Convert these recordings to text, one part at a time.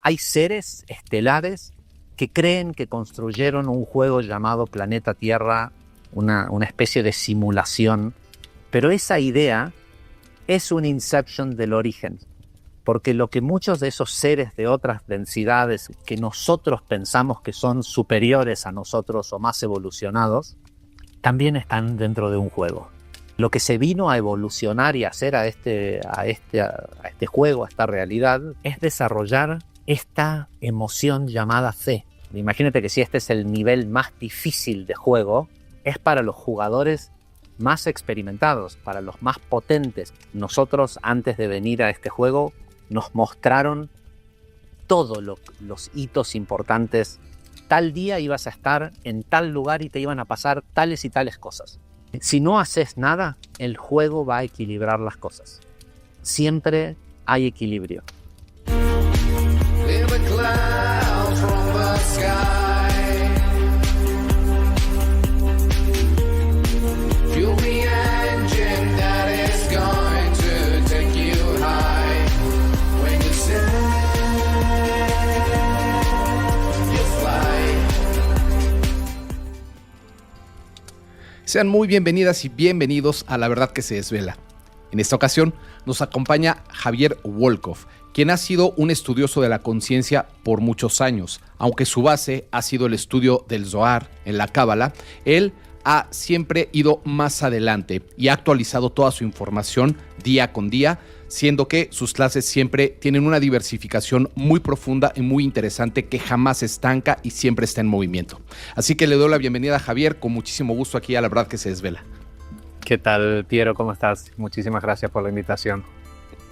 hay seres estelares que creen que construyeron un juego llamado Planeta Tierra, una especie de simulación, pero esa idea es un inception del origen, porque lo que muchos de esos seres de otras densidades que nosotros pensamos que son superiores a nosotros o más evolucionados, también están dentro de un juego. Lo que se vino a evolucionar y hacer a este juego, a esta realidad, es desarrollar esta emoción llamada fe. Imagínate que si este es el nivel más difícil de juego, es para los jugadores más experimentados, para los más potentes. Nosotros, antes de venir a este juego, nos mostraron todos los hitos importantes. Tal día ibas a estar en tal lugar y te iban a pasar tales y tales cosas. Si no haces nada, el juego va a equilibrar las cosas. Siempre hay equilibrio. Sean muy bienvenidas y bienvenidos a La Verdad que se Desvela. En esta ocasión nos acompaña Javier Wolkoff, quien ha sido un estudioso de la conciencia por muchos años. Aunque su base ha sido el estudio del Zohar en la Cábala, él ha siempre ido más adelante y ha actualizado toda su información día con día, siendo que sus clases siempre tienen una diversificación muy profunda y muy interesante que jamás se estanca y siempre está en movimiento. Así que le doy la bienvenida a Javier, con muchísimo gusto aquí a La Verdad que se Desvela. ¿Qué tal, Piero? ¿Cómo estás? Muchísimas gracias por la invitación.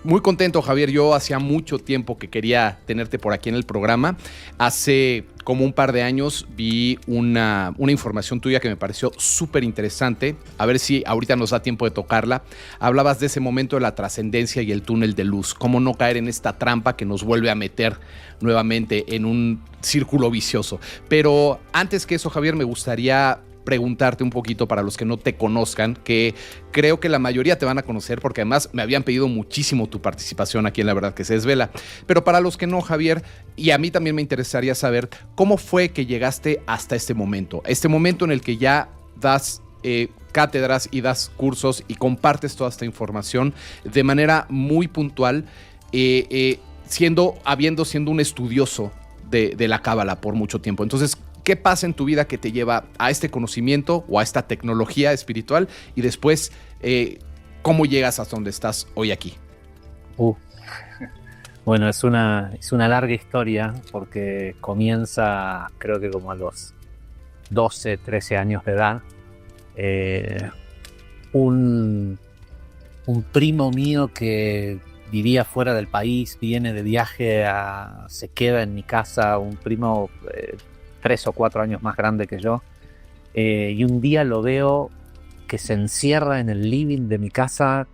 Muy contento, Javier. Yo hacía mucho tiempo que quería tenerte por aquí en el programa. Hace como un par de años vi una información tuya que me pareció súper interesante. A ver si ahorita nos da tiempo de tocarla. Hablabas de ese momento de la trascendencia y el túnel de luz. Cómo no caer en esta trampa que nos vuelve a meter nuevamente en un círculo vicioso. Pero antes que eso, Javier, me gustaría preguntarte un poquito para los que no te conozcan, que creo que la mayoría te van a conocer porque además me habían pedido muchísimo tu participación aquí en La Verdad que se Desvela. Pero para los que no, Javier, y a mí también me interesaría saber cómo fue que llegaste hasta este momento en el que ya das cátedras y das cursos y compartes toda esta información de manera muy puntual, siendo un estudioso de la Cábala por mucho tiempo. Entonces, ¿qué pasa en tu vida que te lleva a este conocimiento o a esta tecnología espiritual? Y después, ¿cómo llegas hasta donde estás hoy aquí? Bueno, es una larga historia porque comienza, creo que como a los 12, 13 años de edad. Un primo mío que vivía fuera del país, viene de viaje, se queda en mi casa, un primo 3 o 4 años más grande que yo, y un día lo veo que se encierra en el living de mi casa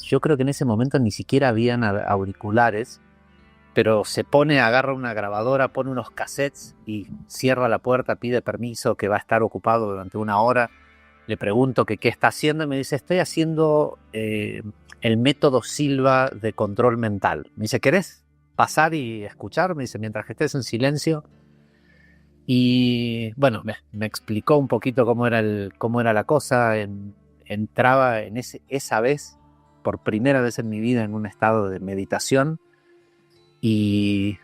yo creo que en ese momento ni siquiera habían auriculares, pero se agarra una grabadora, pone unos cassettes y cierra la puerta, pide permiso, que va a estar ocupado durante 1 hora. Le pregunto que qué está haciendo y me dice, estoy haciendo el método Silva de control mental. Me dice, ¿querés pasar y escuchar? Me dice, mientras que estés en silencio. Y bueno, me explicó un poquito cómo era la cosa. Entraba en esa vez, por primera vez en mi vida, en un estado de meditación y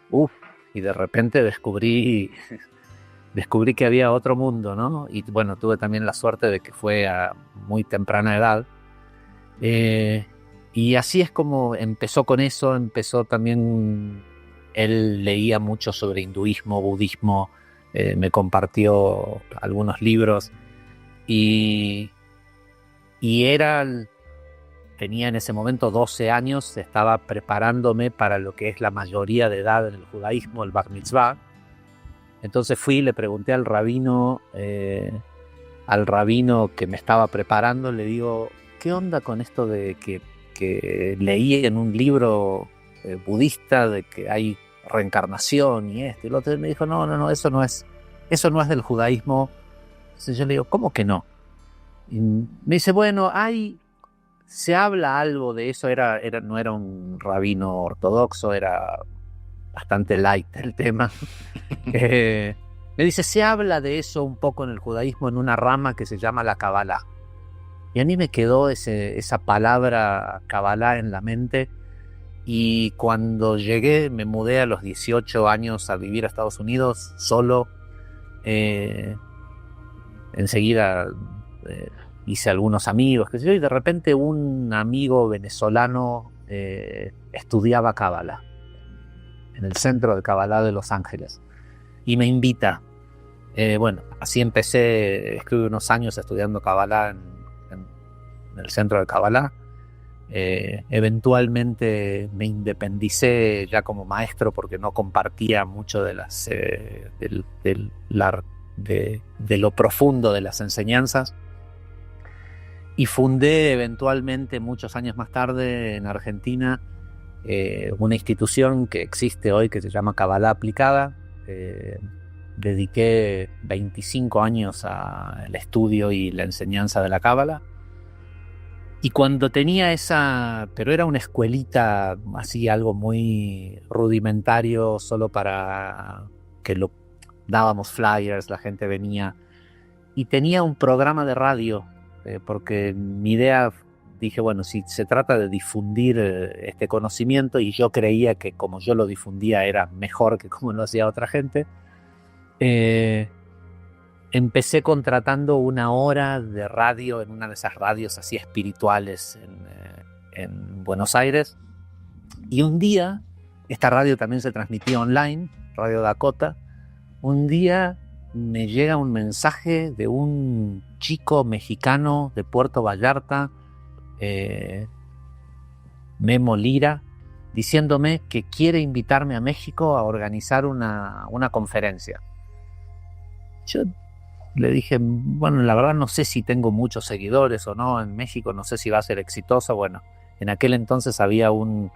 de repente descubrí que había otro mundo, ¿no? Y bueno, tuve también la suerte de que fue a muy temprana edad. Y así es como empezó con eso. Empezó también, él leía mucho sobre hinduismo, budismo, me compartió algunos libros y tenía en ese momento 12 años, estaba preparándome para lo que es la mayoría de edad en el judaísmo, el Bar Mitzvah. Entonces fui y le pregunté al rabino que me estaba preparando, le digo, ¿qué onda con esto de que leí en un libro budista de que hay reencarnación y esto y lo otro? Y me dijo, no, eso no es del judaísmo. Entonces yo le digo, ¿cómo que no? Y me dice, bueno, se habla algo de eso. No era un rabino ortodoxo, era bastante light el tema. Me dice, se habla de eso un poco en el judaísmo en una rama que se llama la Kabbalah. Y a mí me quedó esa palabra Kabbalah en la mente. Y cuando llegué, me mudé a los 18 años a vivir a Estados Unidos solo. Enseguida hice algunos amigos, qué sé yo, y de repente un amigo venezolano estudiaba Kabbalah en el centro de Kabbalah de Los Ángeles y me invita. Bueno, así empecé, estuve unos años estudiando Kabbalah en el centro de Kabbalah. Eventualmente me independicé ya como maestro porque no compartía mucho de lo profundo de las enseñanzas, y fundé eventualmente muchos años más tarde en Argentina una institución que existe hoy que se llama Kabbalah Aplicada. Dediqué 25 años al estudio y la enseñanza de la Kabbalah. Y cuando tenía pero era una escuelita así, algo muy rudimentario, solo para que lo dábamos flyers, la gente venía. Y tenía un programa de radio, porque mi idea, dije, bueno, si se trata de difundir este conocimiento, y yo creía que como yo lo difundía era mejor que como lo hacía otra gente, empecé contratando una hora de radio en una de esas radios así espirituales en Buenos Aires. Y un día, esta radio también se transmitía online, Radio Dakota. Un día me llega un mensaje de un chico mexicano de Puerto Vallarta, Memo Lira, diciéndome que quiere invitarme a México a organizar una conferencia. Yo le dije, bueno, la verdad no sé si tengo muchos seguidores o no en México, no sé si va a ser exitoso. Bueno, en aquel entonces había un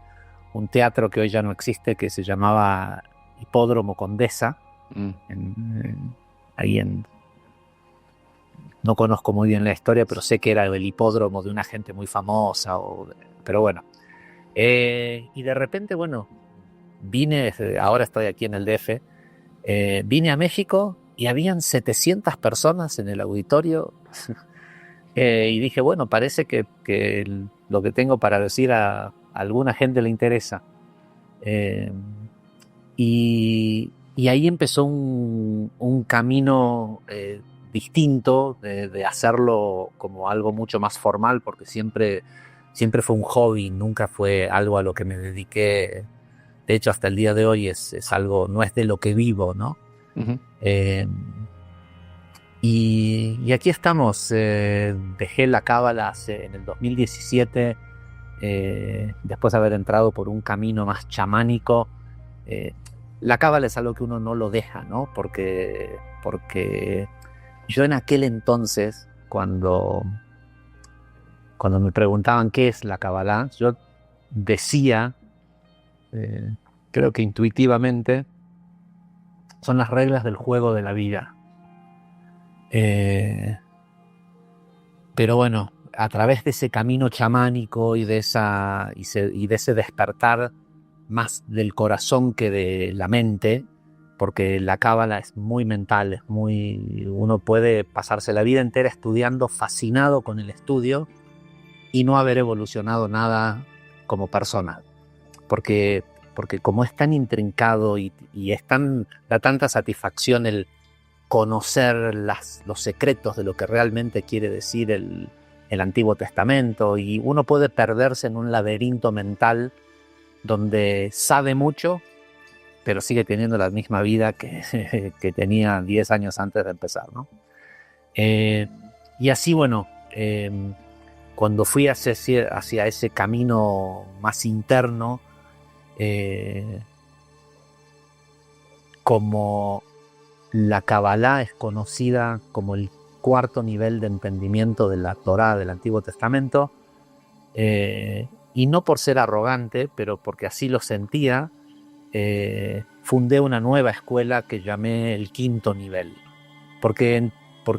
teatro que hoy ya no existe que se llamaba Hipódromo Condesa. No conozco muy bien la historia, pero sé que era el hipódromo de una gente muy famosa, pero bueno. Y de repente, bueno, vine, ahora estoy aquí en el DF, vine a México y habían 700 personas en el auditorio. Y dije, bueno, parece que lo que tengo para decir a alguna gente le interesa. Y ahí empezó un camino distinto de hacerlo como algo mucho más formal, porque siempre fue un hobby, nunca fue algo a lo que me dediqué. De hecho, hasta el día de hoy es algo, no es de lo que vivo, ¿no? Uh-huh. Y aquí estamos. Dejé la Cábala en el 2017, después de haber entrado por un camino más chamánico. La Cábala es algo que uno no lo deja, ¿no? Porque yo en aquel entonces, cuando me preguntaban qué es la Kabbalah, yo decía, creo que intuitivamente, son las reglas del juego de la vida. Pero bueno, a través de ese camino chamánico y de ese despertar más del corazón que de la mente, porque la Cábala es muy mental, uno puede pasarse la vida entera estudiando, fascinado con el estudio, y no haber evolucionado nada como persona, porque como es tan intrincado y da tanta satisfacción el conocer los secretos de lo que realmente quiere decir el Antiguo Testamento, y uno puede perderse en un laberinto mental donde sabe mucho, pero sigue teniendo la misma vida que tenía 10 años antes de empezar, ¿no? Y así, bueno, cuando fui hacia ese camino más interno, como la Kabbalah es conocida como el cuarto nivel de entendimiento de la Torá del Antiguo Testamento, y no por ser arrogante, pero porque así lo sentía, fundé una nueva escuela que llamé el quinto nivel, porque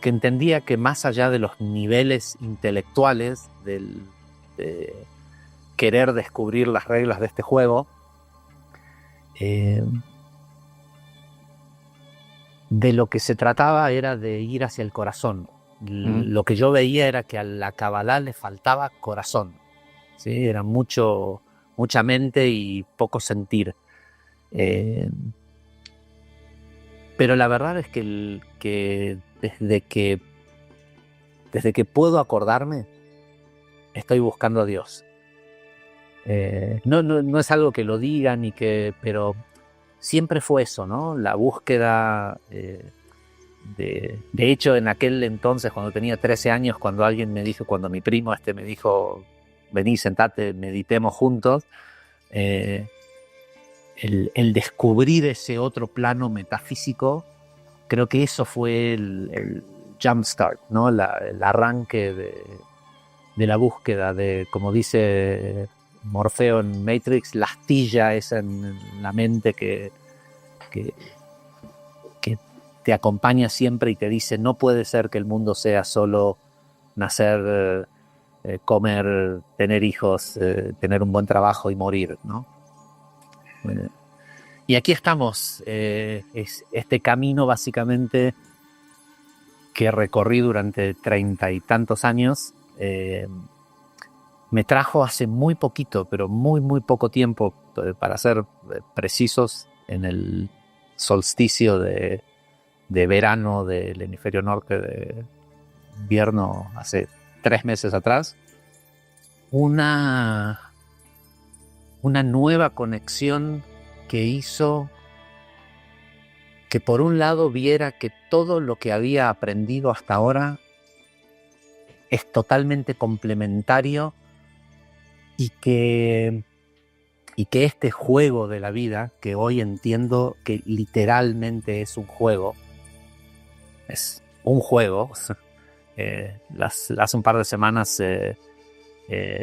entendía que más allá de los niveles intelectuales de querer descubrir las reglas de este juego, de lo que se trataba era de ir hacia el corazón. Lo que yo veía era que a la Kabbalah le faltaba corazón, ¿sí? Era mucha mente y poco sentir. Pero la verdad es que desde que puedo acordarme, estoy buscando a Dios. No es algo que lo diga pero siempre fue eso, ¿no? La búsqueda. De hecho, en aquel entonces, cuando tenía 13 años, cuando mi primo me dijo, vení, sentate, meditemos juntos, el descubrir ese otro plano metafísico, creo que eso fue el jumpstart, ¿no? El arranque de la búsqueda, como dice Morfeo en Matrix, la astilla esa en la mente que te acompaña siempre y te dice: no puede ser que el mundo sea solo nacer, comer, tener hijos, tener un buen trabajo y morir, ¿no? Y aquí estamos, es este camino básicamente que recorrí durante 30 y tantos años. Me trajo hace muy poquito, pero muy poco tiempo, para ser precisos, en el solsticio de verano del hemisferio norte, de invierno, hace 3 meses atrás, una nueva conexión que hizo que, por un lado, viera que todo lo que había aprendido hasta ahora es totalmente complementario y que este juego de la vida, que hoy entiendo que literalmente es un juego, hace un par de semanas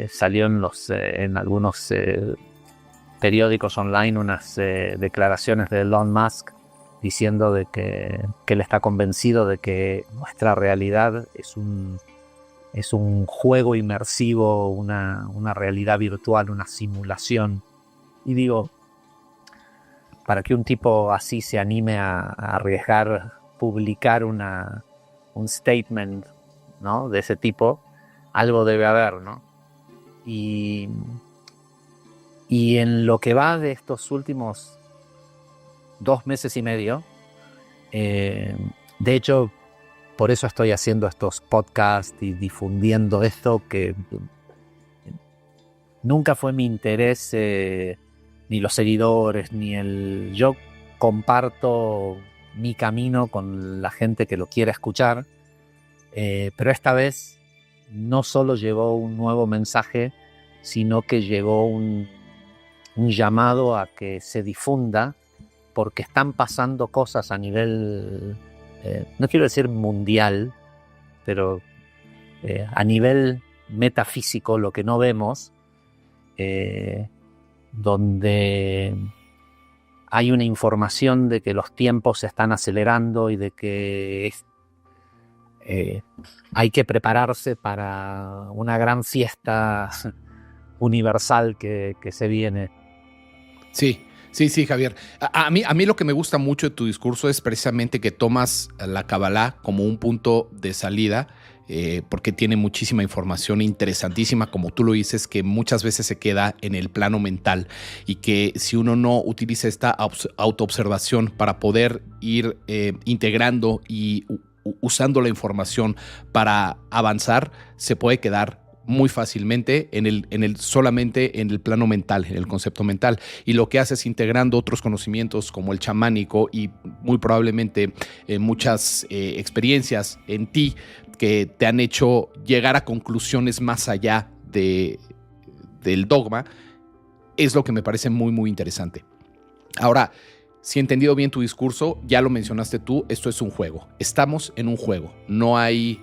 salió en algunos periódicos online unas declaraciones de Elon Musk diciendo de que él está convencido de que nuestra realidad es un juego inmersivo, una realidad virtual, una simulación. Y digo, para que un tipo así se anime a arriesgar publicar un statement, ¿no?, de ese tipo, algo debe haber, ¿no? Y en lo que va de estos últimos 2 meses y medio, de hecho, por eso estoy haciendo estos podcasts y difundiendo esto, que nunca fue mi interés, ni los seguidores, yo comparto mi camino con la gente que lo quiera escuchar, pero esta vez no solo llegó un nuevo mensaje, sino que llegó un llamado a que se difunda, porque están pasando cosas a nivel, no quiero decir mundial, pero a nivel metafísico, lo que no vemos, donde hay una información de que los tiempos se están acelerando y de que hay que prepararse para una gran fiesta universal que se viene. Sí, Javier. A mí lo que me gusta mucho de tu discurso es precisamente que tomas la Kabbalah como un punto de salida, porque tiene muchísima información interesantísima, como tú lo dices, que muchas veces se queda en el plano mental, y que si uno no utiliza esta autoobservación para poder ir integrando y usando la información para avanzar, se puede quedar muy fácilmente solamente en el plano mental, en el concepto mental. Y lo que haces integrando otros conocimientos como el chamánico y muy probablemente muchas experiencias en ti que te han hecho llegar a conclusiones más allá del dogma, es lo que me parece muy interesante. Ahora, si he entendido bien tu discurso, ya lo mencionaste tú, esto es un juego. Estamos en un juego, no hay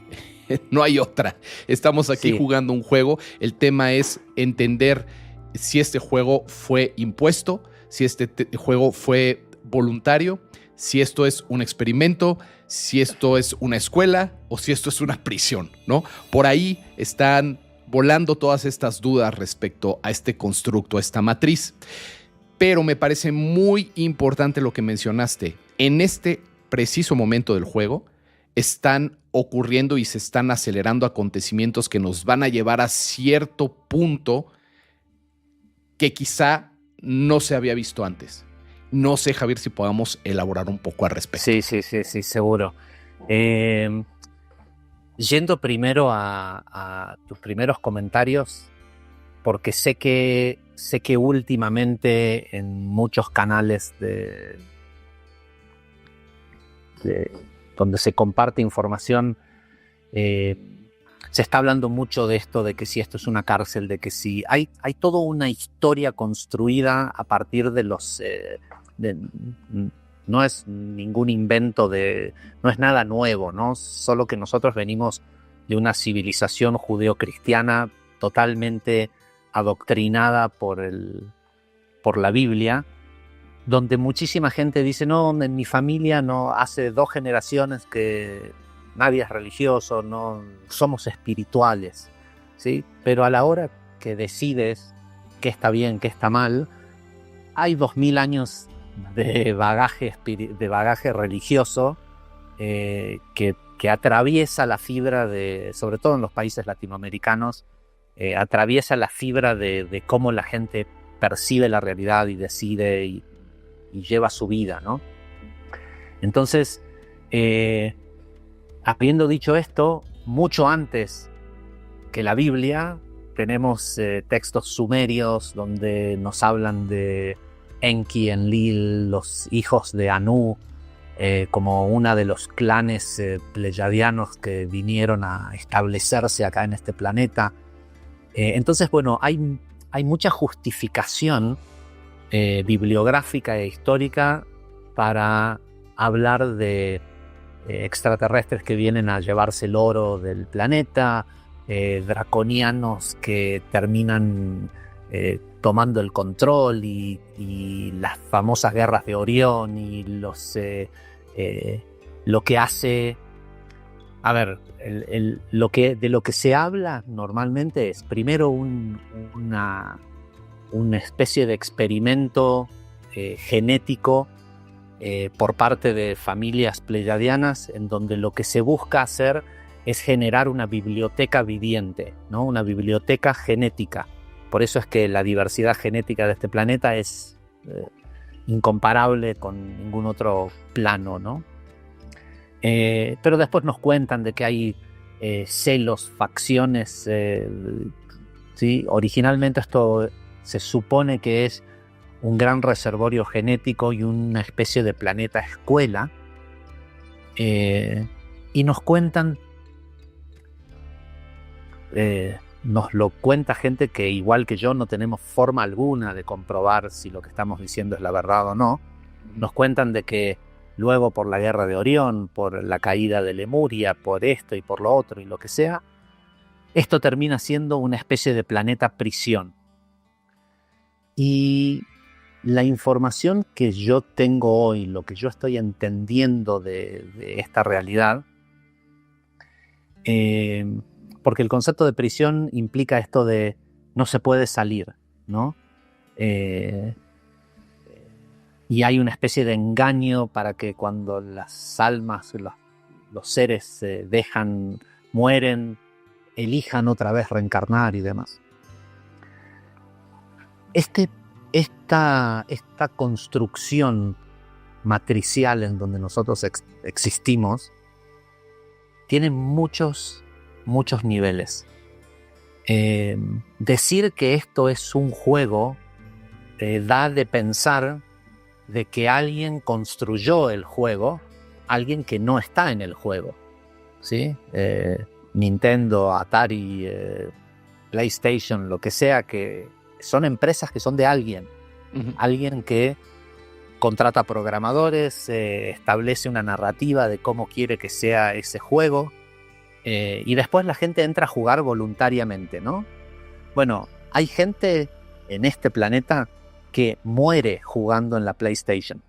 otra. Estamos aquí jugando un juego. El tema es entender si este juego fue impuesto, si este juego fue voluntario, si esto es un experimento, si esto es una escuela o si esto es una prisión, ¿no? Por ahí están volando todas estas dudas respecto a este constructo, a esta matriz. Pero me parece muy importante lo que mencionaste. En este preciso momento del juego están ocurriendo y se están acelerando acontecimientos que nos van a llevar a cierto punto que quizá no se había visto antes. No sé, Javier, si podamos elaborar un poco al respecto. Sí, seguro. Yendo primero a tus primeros comentarios, porque sé que últimamente en muchos canales donde se comparte información, se está hablando mucho de esto, de que si esto es una cárcel, de que si hay toda una historia construida a partir de los... no es ningún invento, no es nada nuevo, ¿no? Solo que nosotros venimos de una civilización judeocristiana totalmente adoctrinada por la Biblia, donde muchísima gente dice, no, en mi familia no, hace 2 generaciones que nadie es religioso, no somos espirituales, ¿sí? Pero a la hora que decides qué está bien, qué está mal, hay 2000 años de bagaje religioso que atraviesa la fibra sobre todo en los países latinoamericanos, atraviesa la fibra de cómo la gente percibe la realidad y decide y lleva su vida, ¿no? Entonces, habiendo dicho esto, mucho antes que la Biblia, tenemos textos sumerios donde nos hablan de Enki, Enlil, los hijos de Anu, como una de los clanes pleyadianos que vinieron a establecerse acá en este planeta. Entonces, bueno, hay mucha justificación bibliográfica e histórica para hablar de extraterrestres que vienen a llevarse el oro del planeta, draconianos que terminan tomando el control y las famosas guerras de Orión y lo que hace... A ver, de lo que se habla normalmente es primero una especie de experimento genético por parte de familias pleyadianas, en donde lo que se busca hacer es generar una biblioteca viviente, ¿no? Una biblioteca genética. Por eso es que la diversidad genética de este planeta es incomparable con ningún otro plano, ¿no? Pero después nos cuentan de que hay celos, facciones. ¿Sí? Originalmente esto se supone que es un gran reservorio genético y una especie de planeta escuela. Y nos cuentan, nos lo cuenta gente que igual que yo no tenemos forma alguna de comprobar si lo que estamos diciendo es la verdad o no. Nos cuentan de que luego por la guerra de Orión, por la caída de Lemuria, por esto y por lo otro y lo que sea, esto termina siendo una especie de planeta prisión. Y la información que yo tengo hoy, lo que yo estoy entendiendo de esta realidad, porque el concepto de prisión implica esto de no se puede salir, ¿no? Y hay una especie de engaño para que cuando las almas, los seres mueren, elijan otra vez reencarnar y demás. Esta construcción matricial en donde nosotros existimos tiene muchos niveles. Decir que esto es un juego da de pensar de que alguien construyó el juego, alguien que no está en el juego, ¿sí? Nintendo, Atari, PlayStation, lo que sea, que son empresas que son de alguien. Uh-huh. Alguien que contrata programadores, establece una narrativa de cómo quiere que sea ese juego, y después la gente entra a jugar voluntariamente, ¿no? Bueno, hay gente en este planeta que muere jugando en la PlayStation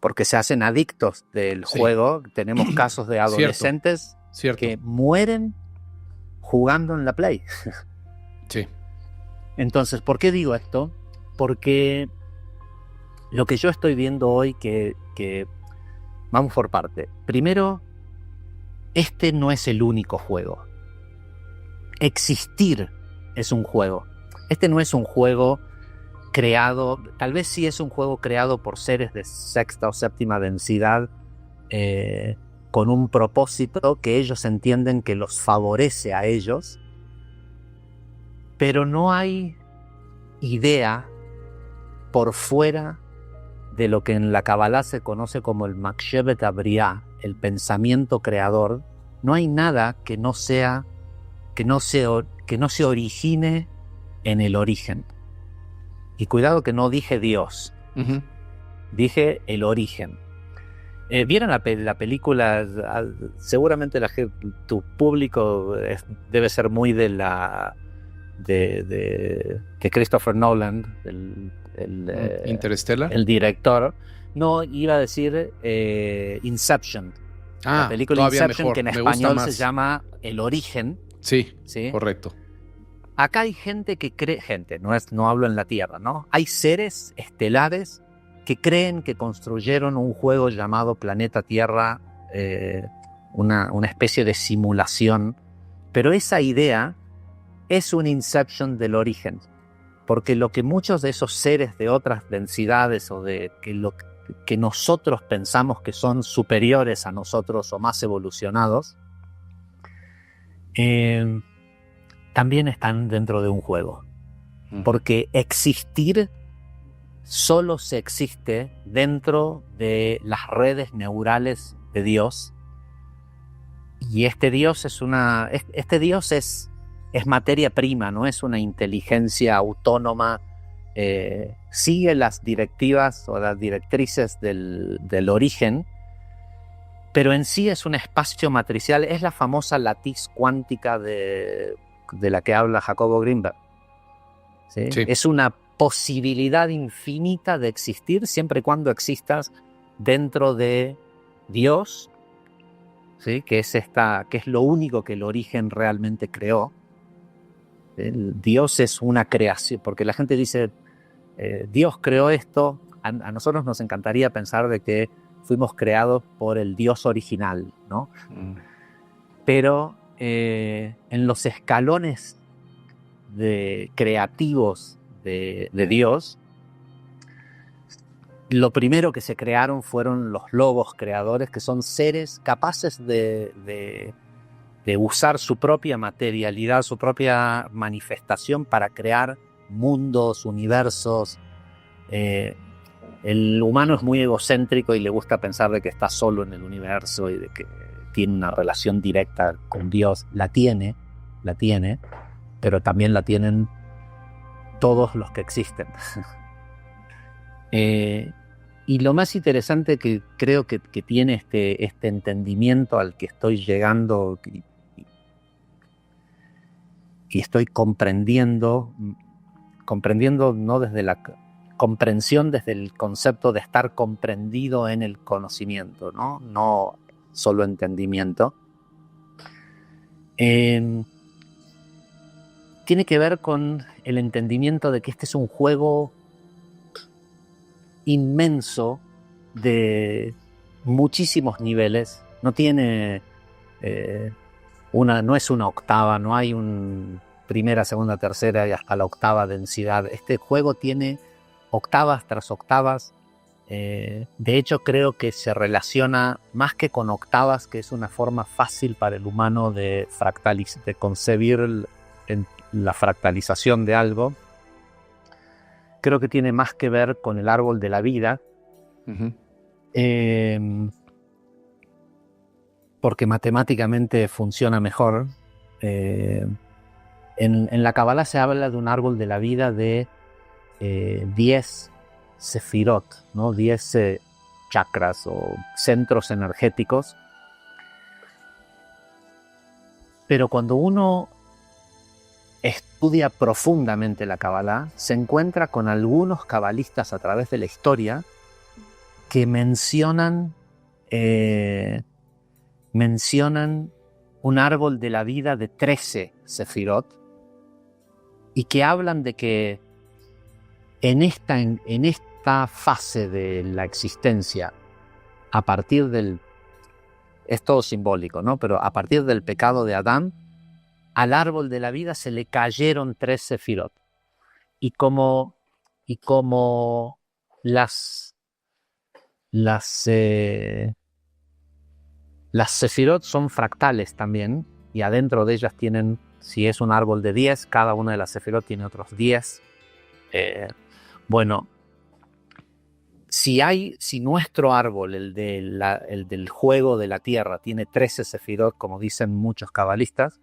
porque se hacen adictos del juego. Tenemos casos de adolescentes que mueren jugando en la Play. Sí. Entonces, ¿por qué digo esto? Porque lo que yo estoy viendo hoy, que vamos por parte. Primero, este no es el único juego. Existir es un juego. Este no es un juego creado, tal vez sí es un juego creado por seres de sexta o séptima densidad, con un propósito que ellos entienden que los favorece a ellos, pero no hay idea por fuera de lo que en la Kabbalah se conoce como el Makshevet Abriá, el pensamiento creador. No hay nada que no se origine en el origen. Y cuidado que no dije Dios, dije el origen. ¿Vieron la película? Seguramente tu público debe ser muy de Christopher Nolan, Interstellar. el director. No, iba a decir Inception. La película Inception, mejor. Que en español se llama El Origen. Sí, correcto. Acá hay gente que cree, no hablo en la Tierra, ¿no? Hay seres estelares que creen que construyeron un juego llamado Planeta Tierra, una especie de simulación, pero esa idea es un Inception del origen, porque lo que muchos de esos seres de otras densidades o de lo que nosotros pensamos que son superiores a nosotros o más evolucionados, también están dentro de un juego. Porque existir solo se existe dentro de las redes neurales de Dios. Y este Dios es materia prima, no es una inteligencia autónoma. Sigue las directivas o las directrices del origen, pero en sí es un espacio matricial. Es la famosa latiz cuántica de la que habla Jacobo Greenberg. ¿Sí? Sí. Es una posibilidad infinita de existir siempre y cuando existas dentro de Dios, ¿sí? que es lo único que el origen realmente creó. Dios es una creación, porque la gente dice Dios creó esto. A nosotros nos encantaría pensar de que fuimos creados por el Dios original, ¿no? Pero en los escalones creativos de Dios, lo primero que se crearon fueron los logos creadores, que son seres capaces de usar su propia materialidad, su propia manifestación para crear mundos, universos. El humano es muy egocéntrico y le gusta pensar de que está solo en el universo y de que tiene una relación directa con Dios. La tiene, pero también la tienen todos los que existen. Y lo más interesante que creo que tiene este entendimiento al que estoy llegando y estoy comprendiendo no desde la comprensión, desde el concepto de estar comprendido en el conocimiento, no solo entendimiento. Tiene que ver con el entendimiento de que este es un juego inmenso de muchísimos niveles. No tiene no es una octava, no hay un primera, segunda, tercera y hasta la octava densidad. Este juego tiene octavas tras octavas. De hecho, creo que se relaciona más que con octavas, que es una forma fácil para el humano de concebir la fractalización de algo. Creo que tiene más que ver con el árbol de la vida. Porque matemáticamente funciona mejor. En la Kabbalah se habla de un árbol de la vida de 10 sefirot, ¿no? 10 chakras o centros energéticos. Pero cuando uno estudia profundamente la Kabbalah, se encuentra con algunos cabalistas a través de la historia que mencionan un árbol de la vida de 13 sefirot y que hablan de que en esta fase de la existencia, a partir del... Es todo simbólico, ¿no? Pero a partir del pecado de Adán, al árbol de la vida se le cayeron 3 sefirot. Y como las sefirot son fractales también, y adentro de ellas tienen, si es un árbol de 10, cada una de las sefirot tiene otros 10. Bueno, si nuestro árbol, el del juego de la tierra, tiene 13 sefirot, como dicen muchos cabalistas,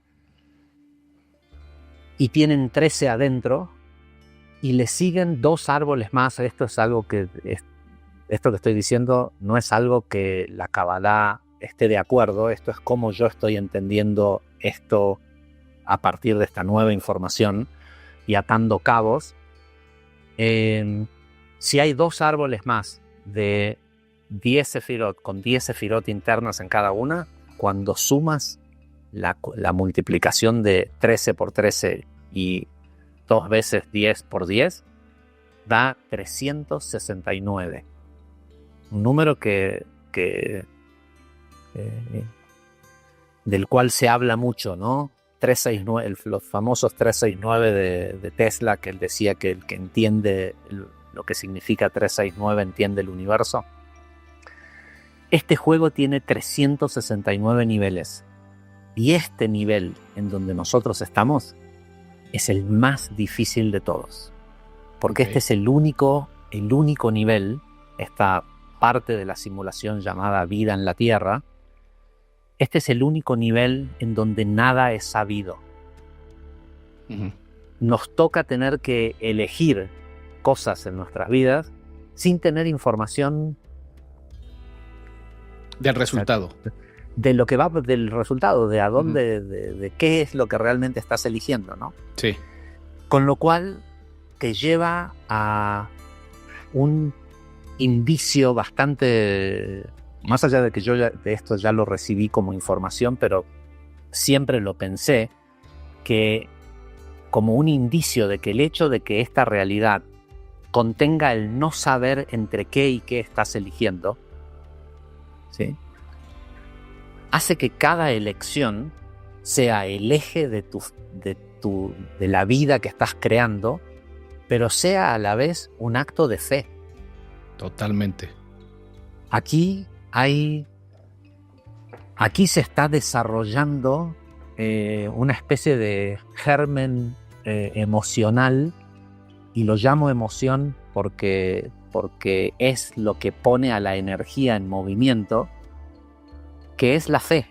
y tienen 13 adentro, y le siguen 2 árboles más. Esto es algo que... Esto que estoy diciendo no es algo que la Kabbalah esté de acuerdo. Esto es como yo estoy entendiendo esto a partir de esta nueva información y atando cabos. Si hay 2 árboles más de 10 sefirot, con 10 sefirot internas en cada una, cuando sumas la multiplicación de 13 por 13 y 2 veces 10 por 10, da 369. Un número del cual se habla mucho, ¿no? 369, los famosos 369 de Tesla, que él decía que el que entiende lo que significa 369 entiende el universo. Este juego tiene 369 niveles. Y este nivel en donde nosotros estamos es el más difícil de todos. Porque este es el único nivel, esta parte de la simulación llamada vida en la Tierra. Este es el único nivel en donde nada es sabido. Uh-huh. Nos toca tener que elegir cosas en nuestras vidas sin tener información del resultado. De lo que va del resultado, de a dónde, de qué es lo que realmente estás eligiendo, ¿no? Sí. Con lo cual te lleva a un indicio bastante, más allá de que yo de esto ya lo recibí como información, pero siempre lo pensé, que como un indicio de que el hecho de que esta realidad contenga el no saber entre qué y qué estás eligiendo, ¿sí?, hace que cada elección sea el eje de la vida que estás creando, pero sea a la vez un acto de fe. Totalmente. Aquí se está desarrollando una especie de germen emocional, y lo llamo emoción porque es lo que pone a la energía en movimiento, que es la fe.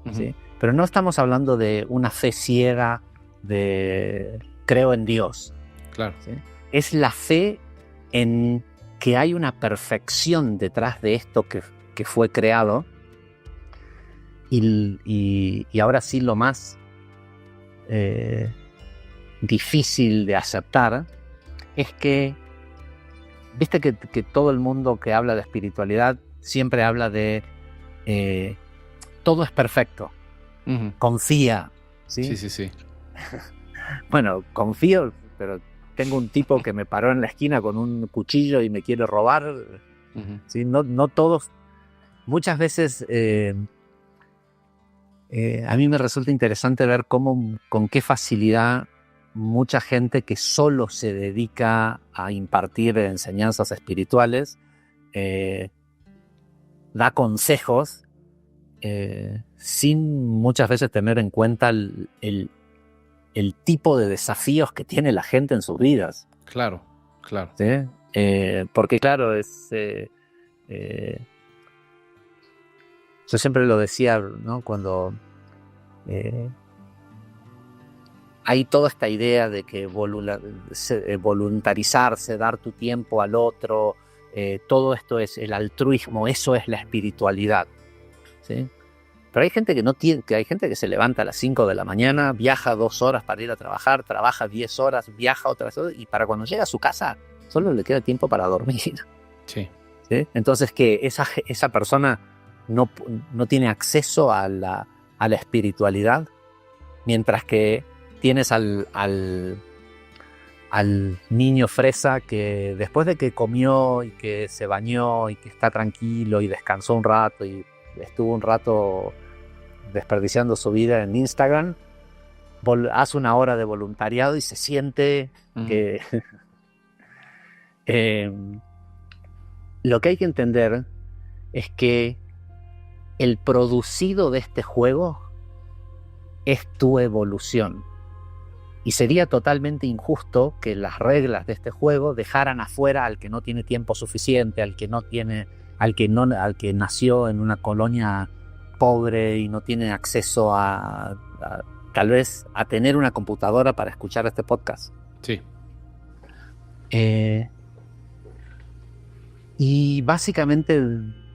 Uh-huh. ¿Sí? Pero no estamos hablando de una fe ciega de creo en Dios. Claro. ¿Sí? Es la fe en que hay una perfección detrás de esto que fue creado. Y ahora sí, lo más difícil de aceptar es que, viste que todo el mundo que habla de espiritualidad siempre habla de todo es perfecto. Uh-huh. Confía. ¿Sí? Sí. Bueno, confío, pero tengo un tipo que me paró en la esquina con un cuchillo y me quiere robar. Uh-huh. ¿Sí? No todos. Muchas veces a mí me resulta interesante ver con qué facilidad mucha gente que solo se dedica a impartir enseñanzas espirituales da consejos sin muchas veces tener en cuenta el tipo de desafíos que tiene la gente en sus vidas. Claro. ¿Sí? Porque claro, yo siempre lo decía, ¿no? Cuando hay toda esta idea de que voluntarizarse, dar tu tiempo al otro, todo esto es el altruismo, eso es la espiritualidad, ¿sí? Pero hay gente hay gente que se levanta a las 5 de la mañana, viaja 2 horas para ir a trabajar, trabaja 10 horas, viaja otras horas, y para cuando llega a su casa solo le queda tiempo para dormir. Sí. ¿Sí? Entonces, que esa persona no tiene acceso a la espiritualidad, mientras que tienes al al niño fresa que después de que comió y que se bañó y que está tranquilo y descansó un rato y estuvo un rato desperdiciando su vida en Instagram, hace una hora de voluntariado y se siente que... lo que hay que entender es que el producido de este juego es tu evolución. Y sería totalmente injusto que las reglas de este juego dejaran afuera al que no tiene tiempo suficiente, al que nació en una colonia pobre y no tiene acceso a tal vez a tener una computadora para escuchar este podcast. Sí. Y básicamente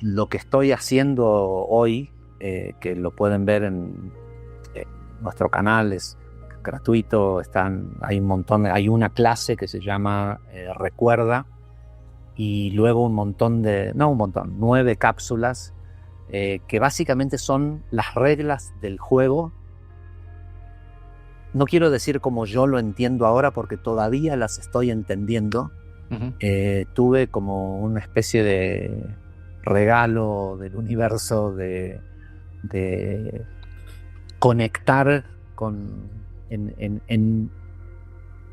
lo que estoy haciendo hoy, que lo pueden ver en nuestro canal, es gratuito, hay una clase que se llama Recuerda, y luego 9 cápsulas que básicamente son las reglas del juego. No quiero decir como yo lo entiendo ahora porque todavía las estoy entendiendo. Tuve como una especie de regalo del universo de conectar en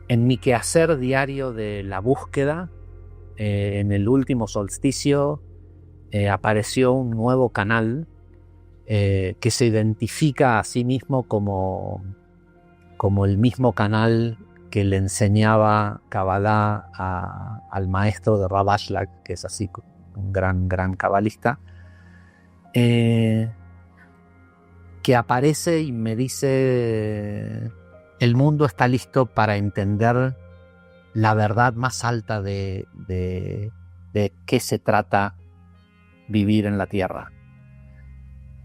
mi quehacer diario de la búsqueda. En el último solsticio apareció un nuevo canal que se identifica a sí mismo como el mismo canal que le enseñaba Kabbalah al maestro de Rav Ashlag, que es así un gran cabalista, que aparece y me dice: el mundo está listo para entender la verdad más alta de qué se trata vivir en la tierra.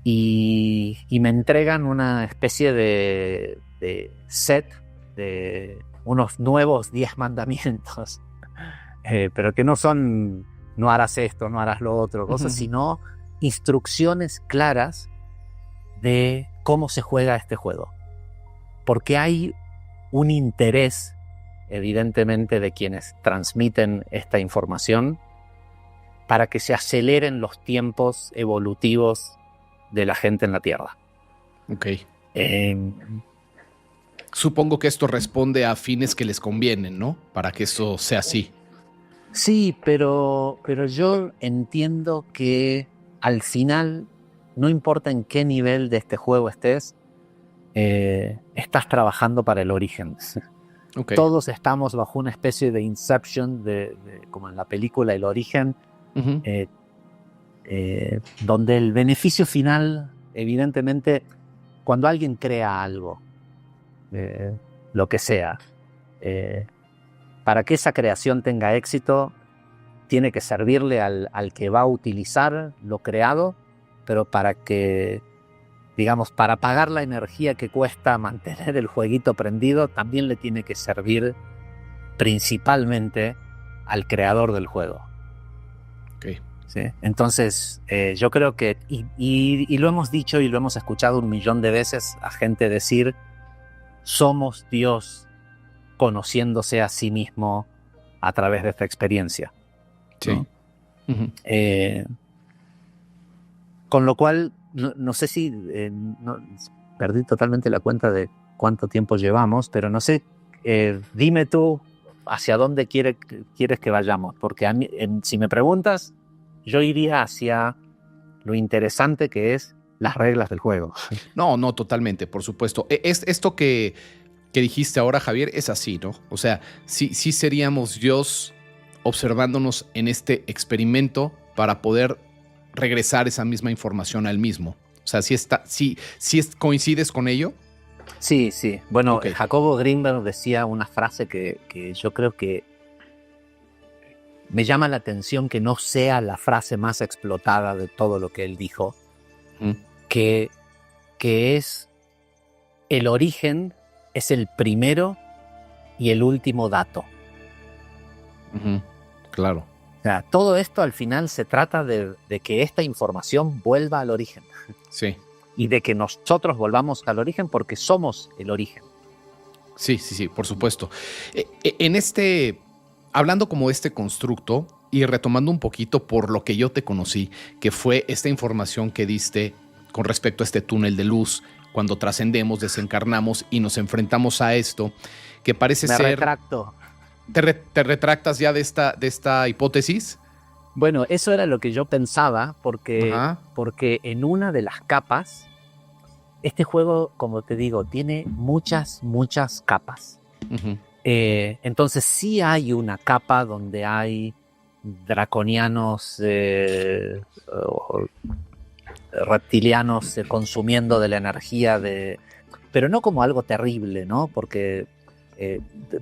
Y me entregan una especie de set de unos nuevos 10 mandamientos, pero que no son no harás esto, no harás lo otro, cosas, sino instrucciones claras de cómo se juega este juego. Porque hay un interés, evidentemente, de quienes transmiten esta información para que se aceleren los tiempos evolutivos de la gente en la Tierra. Ok. Supongo que esto responde a fines que les convienen, ¿no? Para que eso sea así. Sí, pero yo entiendo que al final, no importa en qué nivel de este juego estés, estás trabajando para el origen. Okay. Todos estamos bajo una especie de inception, como en la película El Origen, donde el beneficio final, evidentemente, cuando alguien crea algo, lo que sea, para que esa creación tenga éxito, tiene que servirle al que va a utilizar lo creado, pero para que, digamos, para pagar la energía que cuesta mantener el jueguito prendido, también le tiene que servir principalmente al creador del juego. Okay. ¿Sí? Entonces, yo creo que, y lo hemos dicho y lo hemos escuchado 1.000.000 de veces a gente decir: somos Dios conociéndose a sí mismo a través de esta experiencia. Sí. ¿No? Con lo cual, no sé si perdí totalmente la cuenta de cuánto tiempo llevamos, pero no sé, dime tú hacia dónde quieres que vayamos, porque a mí, si me preguntas, yo iría hacia lo interesante que es las reglas del juego. No, totalmente, por supuesto. Esto que dijiste ahora, Javier, es así, ¿no? O sea, sí seríamos Dios observándonos en este experimento para poder regresar esa misma información al mismo. O sea, ¿sí coincides con ello? Sí. Bueno, okay. Jacobo Greenberg decía una frase que yo creo que me llama la atención, que no sea la frase más explotada de todo lo que él dijo, que es: el origen es el primero y el último dato. Claro. O sea, todo esto al final se trata de que esta información vuelva al origen. Sí. Y de que nosotros volvamos al origen porque somos el origen. Sí, por supuesto. Hablando como de este constructo y retomando un poquito por lo que yo te conocí, que fue esta información que diste con respecto a este túnel de luz, cuando trascendemos, desencarnamos y nos enfrentamos a esto, que parece Me ser... retracto. ¿Te retractas ya de esta hipótesis? Bueno, eso era lo que yo pensaba, Ajá. porque en una de las capas, este juego, como te digo, tiene muchas capas. Uh-huh. Entonces sí hay una capa donde hay draconianos, reptilianos consumiendo de la energía pero no como algo terrible, ¿no? Porque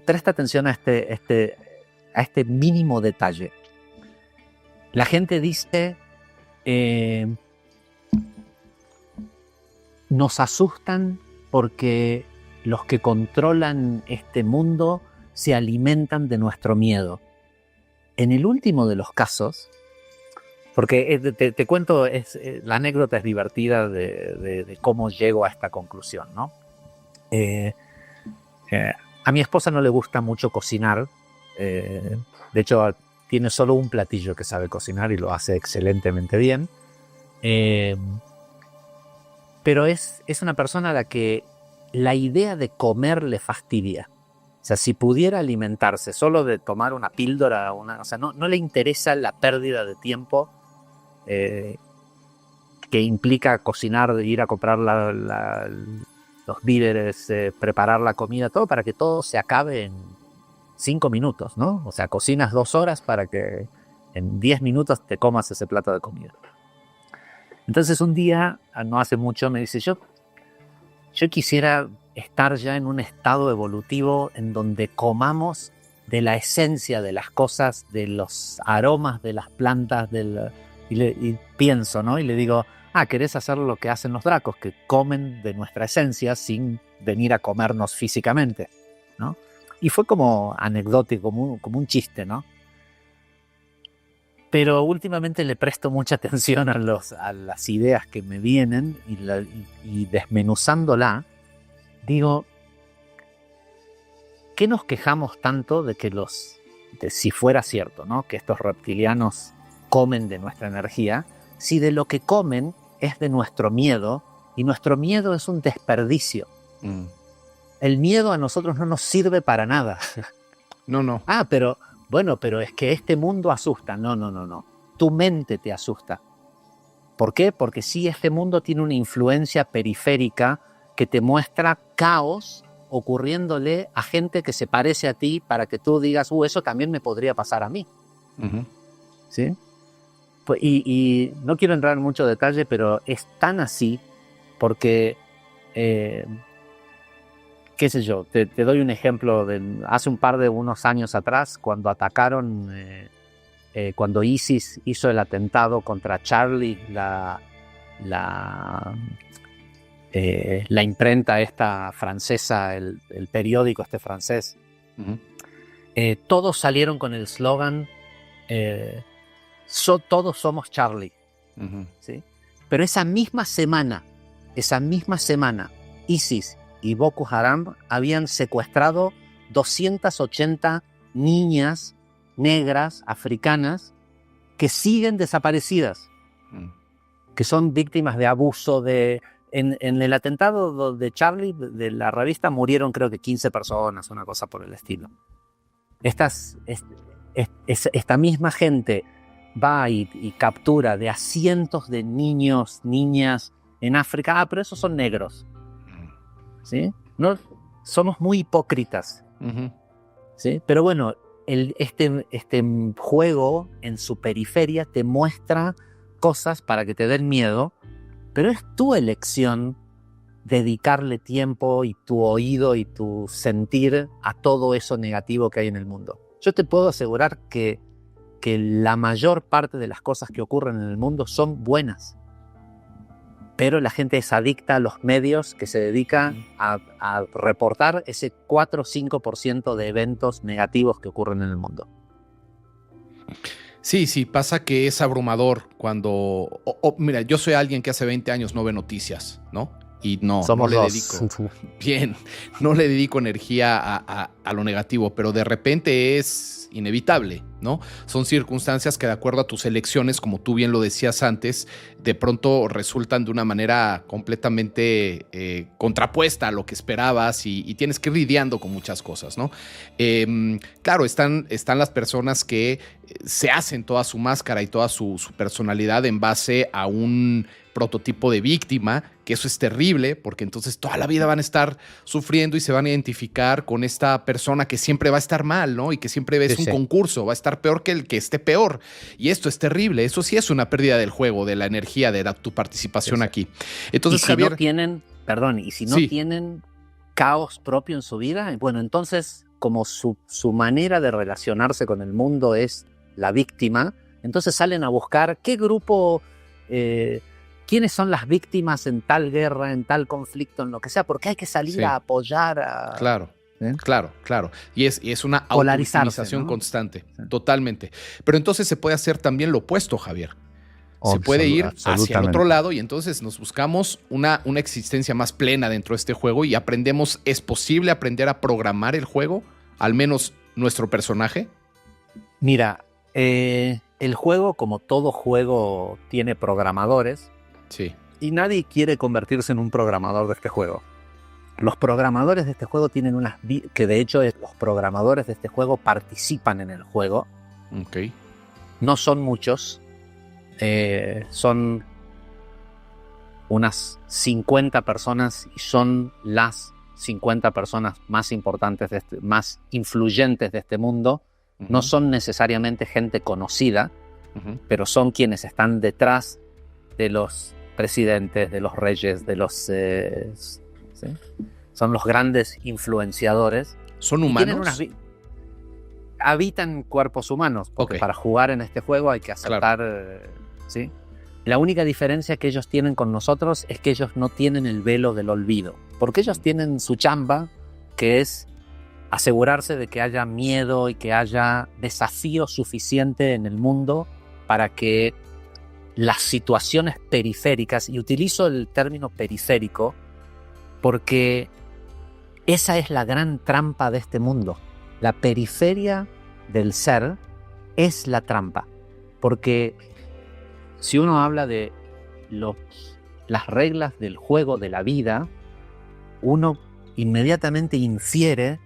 presta atención a este mínimo detalle. La gente dice, nos asustan porque los que controlan este mundo se alimentan de nuestro miedo. En el último de los casos, porque te cuento, la anécdota es divertida de cómo llego a esta conclusión, ¿no? A mi esposa no le gusta mucho cocinar. De hecho, tiene solo un platillo que sabe cocinar y lo hace excelentemente bien. Pero es una persona a la que la idea de comer le fastidia. O sea, si pudiera alimentarse solo de tomar una píldora, o sea, no le interesa la pérdida de tiempo que implica cocinar, ir a comprar los víveres, preparar la comida, todo para que todo se acabe en 5 minutos, ¿no? O sea, cocinas 2 horas para que en 10 minutos te comas ese plato de comida. Entonces un día, no hace mucho, me dice, yo quisiera estar ya en un estado evolutivo en donde comamos de la esencia de las cosas, de los aromas de las plantas, y pienso, ¿no? Y le digo, ¿querés hacer lo que hacen los dracos? Que comen de nuestra esencia sin venir a comernos físicamente, ¿no? Y fue como anecdótico, como un chiste, ¿no? Pero últimamente le presto mucha atención a las ideas que me vienen y desmenuzándola, digo, ¿qué nos quejamos tanto de que si fuera cierto, ¿no? Que estos reptilianos comen de nuestra energía, si de lo que comen es de nuestro miedo, y nuestro miedo es un desperdicio? El miedo a nosotros no nos sirve para nada. No. Pero es que este mundo asusta. No. Tu mente te asusta. ¿Por qué? Porque sí, este mundo tiene una influencia periférica que te muestra caos ocurriéndole a gente que se parece a ti para que tú digas, eso también me podría pasar a mí. Uh-huh. ¿Sí? Y no quiero entrar en mucho detalle, pero es tan así porque... qué sé yo, te doy un ejemplo de hace unos años atrás, cuando atacaron, cuando ISIS hizo el atentado contra Charlie, la imprenta esta francesa, el periódico este francés, uh-huh. Todos salieron con el eslogan, todos somos Charlie. Uh-huh. ¿Sí? Pero esa misma semana, ISIS y Boko Haram habían secuestrado 280 niñas negras africanas que siguen desaparecidas, que son víctimas de abuso. En el atentado de Charlie, de la revista, murieron creo que 15 personas, una cosa por el estilo. Esta misma gente va y captura de a cientos de niños, niñas en África. Pero esos son negros. ¿Sí? No, somos muy hipócritas. Uh-huh. ¿Sí? Pero bueno, este juego en su periferia te muestra cosas para que te den miedo, pero es tu elección dedicarle tiempo y tu oído y tu sentir a todo eso negativo que hay en el mundo. Yo te puedo asegurar que la mayor parte de las cosas que ocurren en el mundo son buenas. Pero la gente es adicta a los medios que se dedican a reportar ese 4 o 5% de eventos negativos que ocurren en el mundo. Sí, pasa que es abrumador cuando... mira, yo soy alguien que hace 20 años no ve noticias, ¿no? y no Somos le dos. dedico. Bien, no le dedico energía a lo negativo, pero de repente es inevitable, ¿no? Son circunstancias que de acuerdo a tus elecciones, como tú bien lo decías antes, de pronto resultan de una manera completamente contrapuesta a lo que esperabas y tienes que ir lidiando con muchas cosas, ¿no? Claro, están las personas que se hacen toda su máscara y toda su personalidad en base a un prototipo de víctima, que eso es terrible, porque entonces toda la vida van a estar sufriendo y se van a identificar con esta persona que siempre va a estar mal, ¿no? Y que siempre es un concurso, va a estar peor que el que esté peor. Y esto es terrible, eso sí es una pérdida del juego, de la energía, de tu participación aquí. Entonces, y si Javier... no tienen, y si no tienen caos propio en su vida, bueno, entonces como su manera de relacionarse con el mundo es la víctima, entonces salen a buscar qué grupo... ¿Quiénes son las víctimas en tal guerra, en tal conflicto, en lo que sea? Porque hay que salir a apoyar a... Claro. Claro. Y es una polarización, ¿no? Constante, totalmente. Pero entonces se puede hacer también lo opuesto, Javier. Se puede ir hacia el otro lado y entonces nos buscamos una existencia más plena dentro de este juego y aprendemos, ¿es posible aprender a programar el juego? Al menos nuestro personaje. Mira, el juego, como todo juego, tiene programadores. Sí. Y nadie quiere convertirse en un programador de este juego. Los programadores de este juego tienen que de hecho los programadores de este juego participan en el juego. Ok. No son muchos. Son unas 50 personas y son las 50 personas más importantes, más influyentes de este mundo. Uh-huh. No son necesariamente gente conocida, uh-huh, pero son quienes están detrás de los presidentes, de los reyes, de los... ¿sí? Son los grandes influenciadores. ¿Son humanos? Habitan cuerpos humanos, porque para jugar en este juego hay que aceptar... Claro. ¿Sí? La única diferencia que ellos tienen con nosotros es que ellos no tienen el velo del olvido, porque ellos tienen su chamba, que es asegurarse de que haya miedo y que haya desafío suficiente en el mundo para que las situaciones periféricas, y utilizo el término periférico porque esa es la gran trampa de este mundo. La periferia del ser es la trampa, porque si uno habla de las reglas del juego de la vida, uno inmediatamente infiere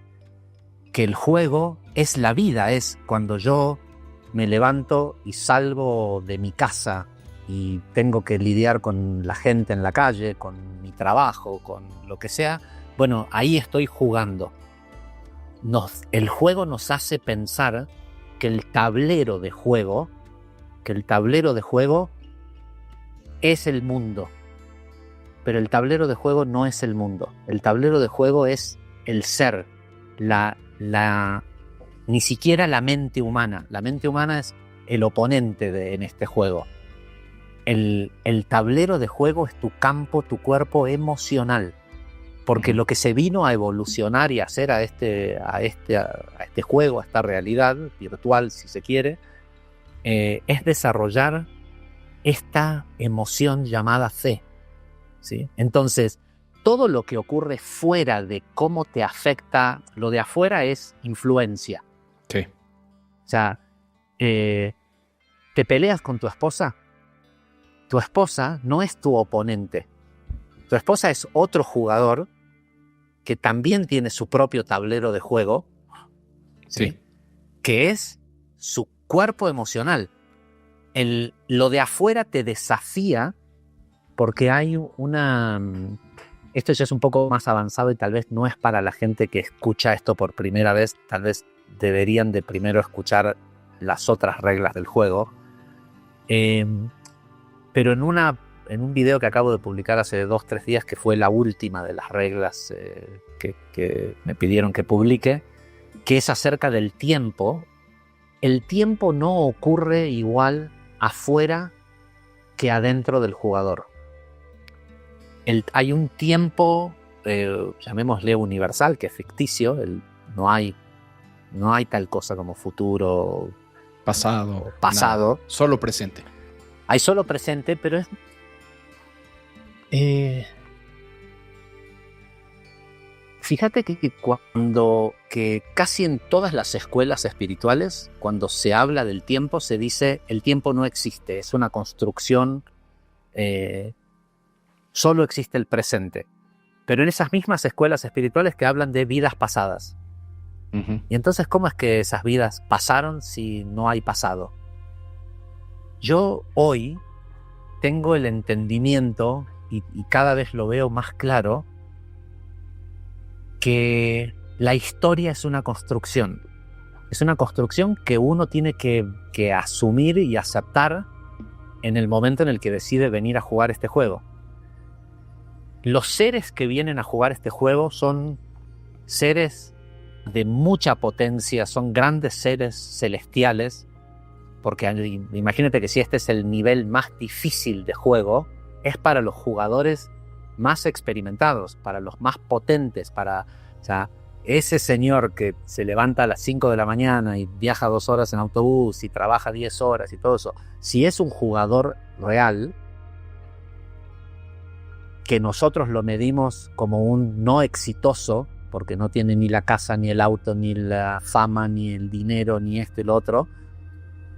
que el juego es la vida, es cuando yo me levanto y salgo de mi casa y tengo que lidiar con la gente en la calle, con mi trabajo, con lo que sea. Bueno, ahí estoy jugando. El juego nos hace pensar que el tablero de juego es el mundo. Pero el tablero de juego no es el mundo. El tablero de juego es el ser, ni siquiera la mente humana. La mente humana es el oponente en este juego. El tablero de juego es tu campo, tu cuerpo emocional. Porque lo que se vino a evolucionar y a hacer a este juego, a esta realidad virtual, si se quiere, es desarrollar esta emoción llamada fe, ¿sí? Entonces, todo lo que ocurre fuera de cómo te afecta, lo de afuera es influencia. Sí. O sea, ¿te peleas con tu esposa? Tu esposa no es tu oponente. Tu esposa es otro jugador que también tiene su propio tablero de juego, ¿sí? Que es su cuerpo emocional. Lo de afuera te desafía porque hay esto ya es un poco más avanzado y tal vez no es para la gente que escucha esto por primera vez. Tal vez deberían de primero escuchar las otras reglas del juego. Pero en un video que acabo de publicar hace 2-3 días, que fue la última de las reglas que me pidieron que publique, que es acerca del tiempo. El tiempo no ocurre igual afuera que adentro del jugador. Hay un tiempo, llamémosle universal, que es ficticio. No hay tal cosa como futuro, pasado. Nada. Solo presente. Hay solo presente, pero Fíjate que casi en todas las escuelas espirituales, cuando se habla del tiempo, se dice el tiempo no existe, es una construcción, solo existe el presente. Pero en esas mismas escuelas espirituales que hablan de vidas pasadas. Uh-huh. Y entonces, ¿cómo es que esas vidas pasaron si no hay pasado? Yo hoy tengo el entendimiento, y cada vez lo veo más claro, que la historia es una construcción. Es una construcción que uno tiene que asumir y aceptar en el momento en el que decide venir a jugar este juego. Los seres que vienen a jugar este juego son seres de mucha potencia, son grandes seres celestiales, porque imagínate que si este es el nivel más difícil de juego, es para los jugadores más experimentados, para los más potentes, o sea, ese señor que se levanta a las 5 de la mañana y viaja 2 horas en autobús y trabaja 10 horas y todo eso, si es un jugador real, que nosotros lo medimos como un no exitoso, porque no tiene ni la casa, ni el auto, ni la fama, ni el dinero, ni esto y lo otro,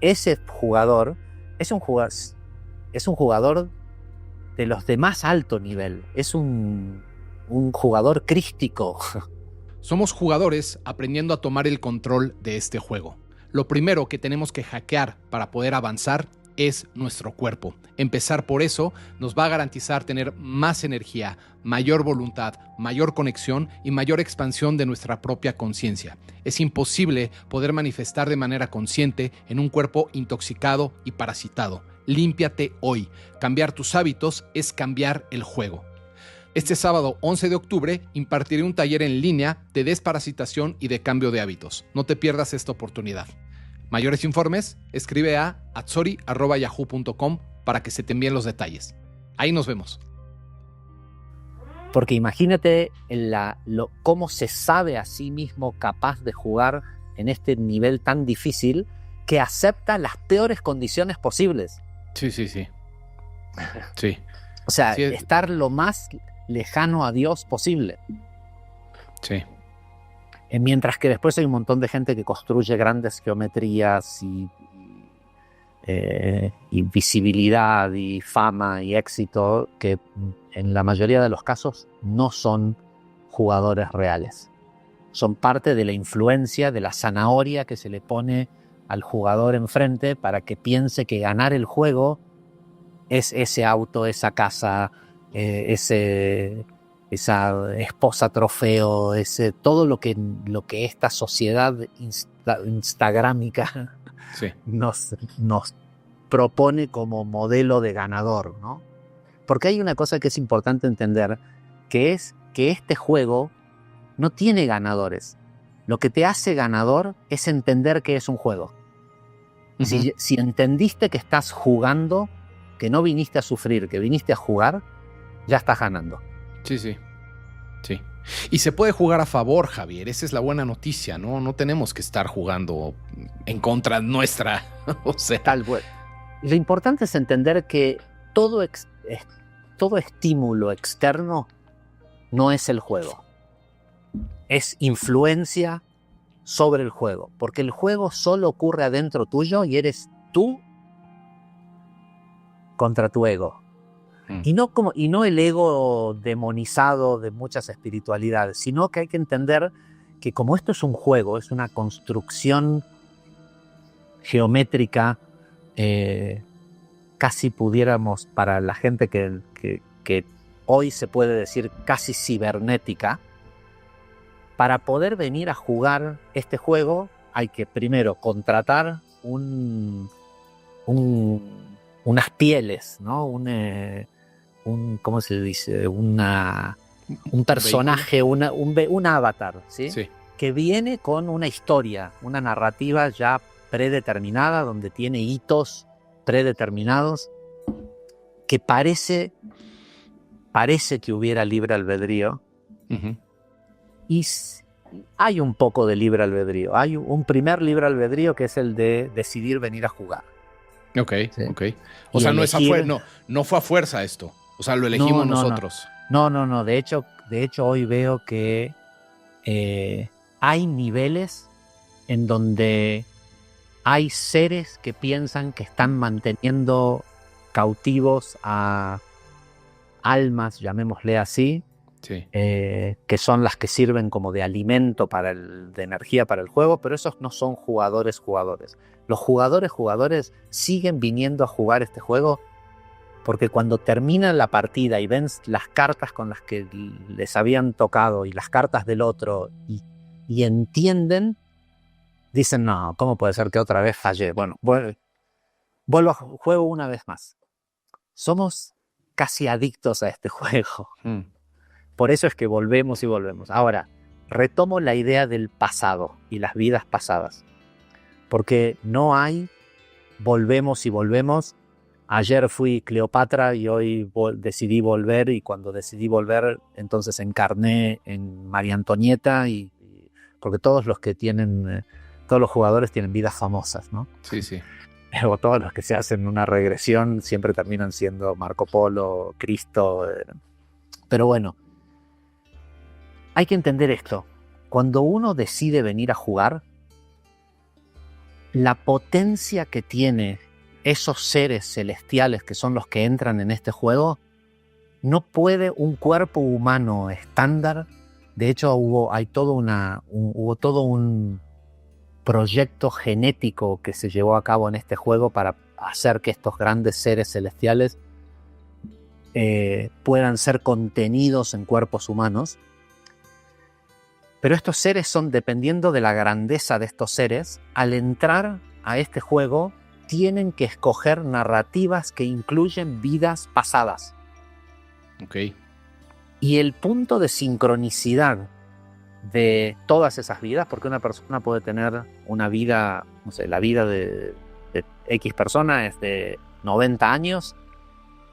ese jugador es un jugador de los de más alto nivel, es un jugador crístico. Somos jugadores aprendiendo a tomar el control de este juego. Lo primero que tenemos que hackear para poder avanzar es nuestro cuerpo. Empezar por eso nos va a garantizar tener más energía, mayor voluntad, mayor conexión y mayor expansión de nuestra propia conciencia. Es imposible poder manifestar de manera consciente en un cuerpo intoxicado y parasitado. Límpiate hoy. Cambiar tus hábitos es cambiar el juego. Este sábado 11 de octubre impartiré un taller en línea de desparasitación y de cambio de hábitos. No te pierdas esta oportunidad. Mayores informes, escribe a atzori@yahoo.com para que se te envíen los detalles. Ahí nos vemos. Porque imagínate cómo se sabe a sí mismo capaz de jugar en este nivel tan difícil que acepta las peores condiciones posibles. Sí. Sí. O sea, Sí, estar lo más lejano a Dios posible. Sí. Mientras que después hay un montón de gente que construye grandes geometrías y visibilidad y fama y éxito que en la mayoría de los casos no son jugadores reales. Son parte de la influencia de la zanahoria que se le pone al jugador enfrente para que piense que ganar el juego es ese auto, esa casa, esa esposa trofeo, todo lo que esta sociedad instagrámica Sí. nos propone como modelo de ganador, ¿no? Porque hay una cosa que es importante entender, que es que este juego no tiene ganadores. Lo que te hace ganador es entender que es un juego. Uh-huh. Si entendiste que estás jugando, que no viniste a sufrir, que viniste a jugar, ya estás ganando. Sí. Y se puede jugar a favor, Javier. Esa es la buena noticia, ¿no? No tenemos que estar jugando en contra nuestra. O sea, tal cual. Lo importante es entender que todo estímulo externo no es el juego. Es influencia sobre el juego. Porque el juego solo ocurre adentro tuyo y eres tú contra tu ego. Y no el ego demonizado de muchas espiritualidades, sino que hay que entender que como esto es un juego, es una construcción geométrica, casi pudiéramos, para la gente que hoy se puede decir casi cibernética, para poder venir a jugar este juego hay que primero contratar unas pieles, ¿no? ¿Cómo se dice? Un personaje, un avatar, ¿sí? Sí. Que viene con una historia, una narrativa ya predeterminada, donde tiene hitos predeterminados, que parece que hubiera libre albedrío. Uh-huh. Y hay un poco de libre albedrío. Hay un primer libre albedrío que es el de decidir venir a jugar. Ok. O Y sea, no fue a fuerza esto. O sea, lo elegimos nosotros. No. De hecho, hoy veo que hay niveles en donde hay seres que piensan que están manteniendo cautivos a almas, llamémosle así, Sí. que son las que sirven como de alimento de energía para el juego, pero esos no son jugadores. Los jugadores siguen viniendo a jugar este juego porque cuando terminan la partida y ven las cartas con las que les habían tocado y las cartas del otro y entienden, dicen, no, ¿cómo puede ser que otra vez fallé? Bueno, vuelvo a juego una vez más. Somos casi adictos a este juego. Por eso es que volvemos y volvemos. Ahora, retomo la idea del pasado y las vidas pasadas. Porque no hay volvemos y volvemos. Ayer fui Cleopatra y hoy decidí volver, y cuando decidí volver, entonces encarné en María Antonieta, porque todos los jugadores tienen vidas famosas, ¿no? Sí, sí. O todos los que se hacen una regresión siempre terminan siendo Marco Polo, Cristo. Pero bueno, hay que entender esto. Cuando uno decide venir a jugar, la potencia que tiene esos seres celestiales que son los que entran en este juego, no puede un cuerpo humano estándar. De hecho, hubo todo un proyecto genético que se llevó a cabo en este juego para hacer que estos grandes seres celestiales puedan ser contenidos en cuerpos humanos. Pero estos seres son, dependiendo de la grandeza de estos seres, al entrar a este juego, tienen que escoger narrativas que incluyen vidas pasadas. Ok. Y el punto de sincronicidad de todas esas vidas, porque una persona puede tener una vida, no sé, la vida de X persona es de 90 años,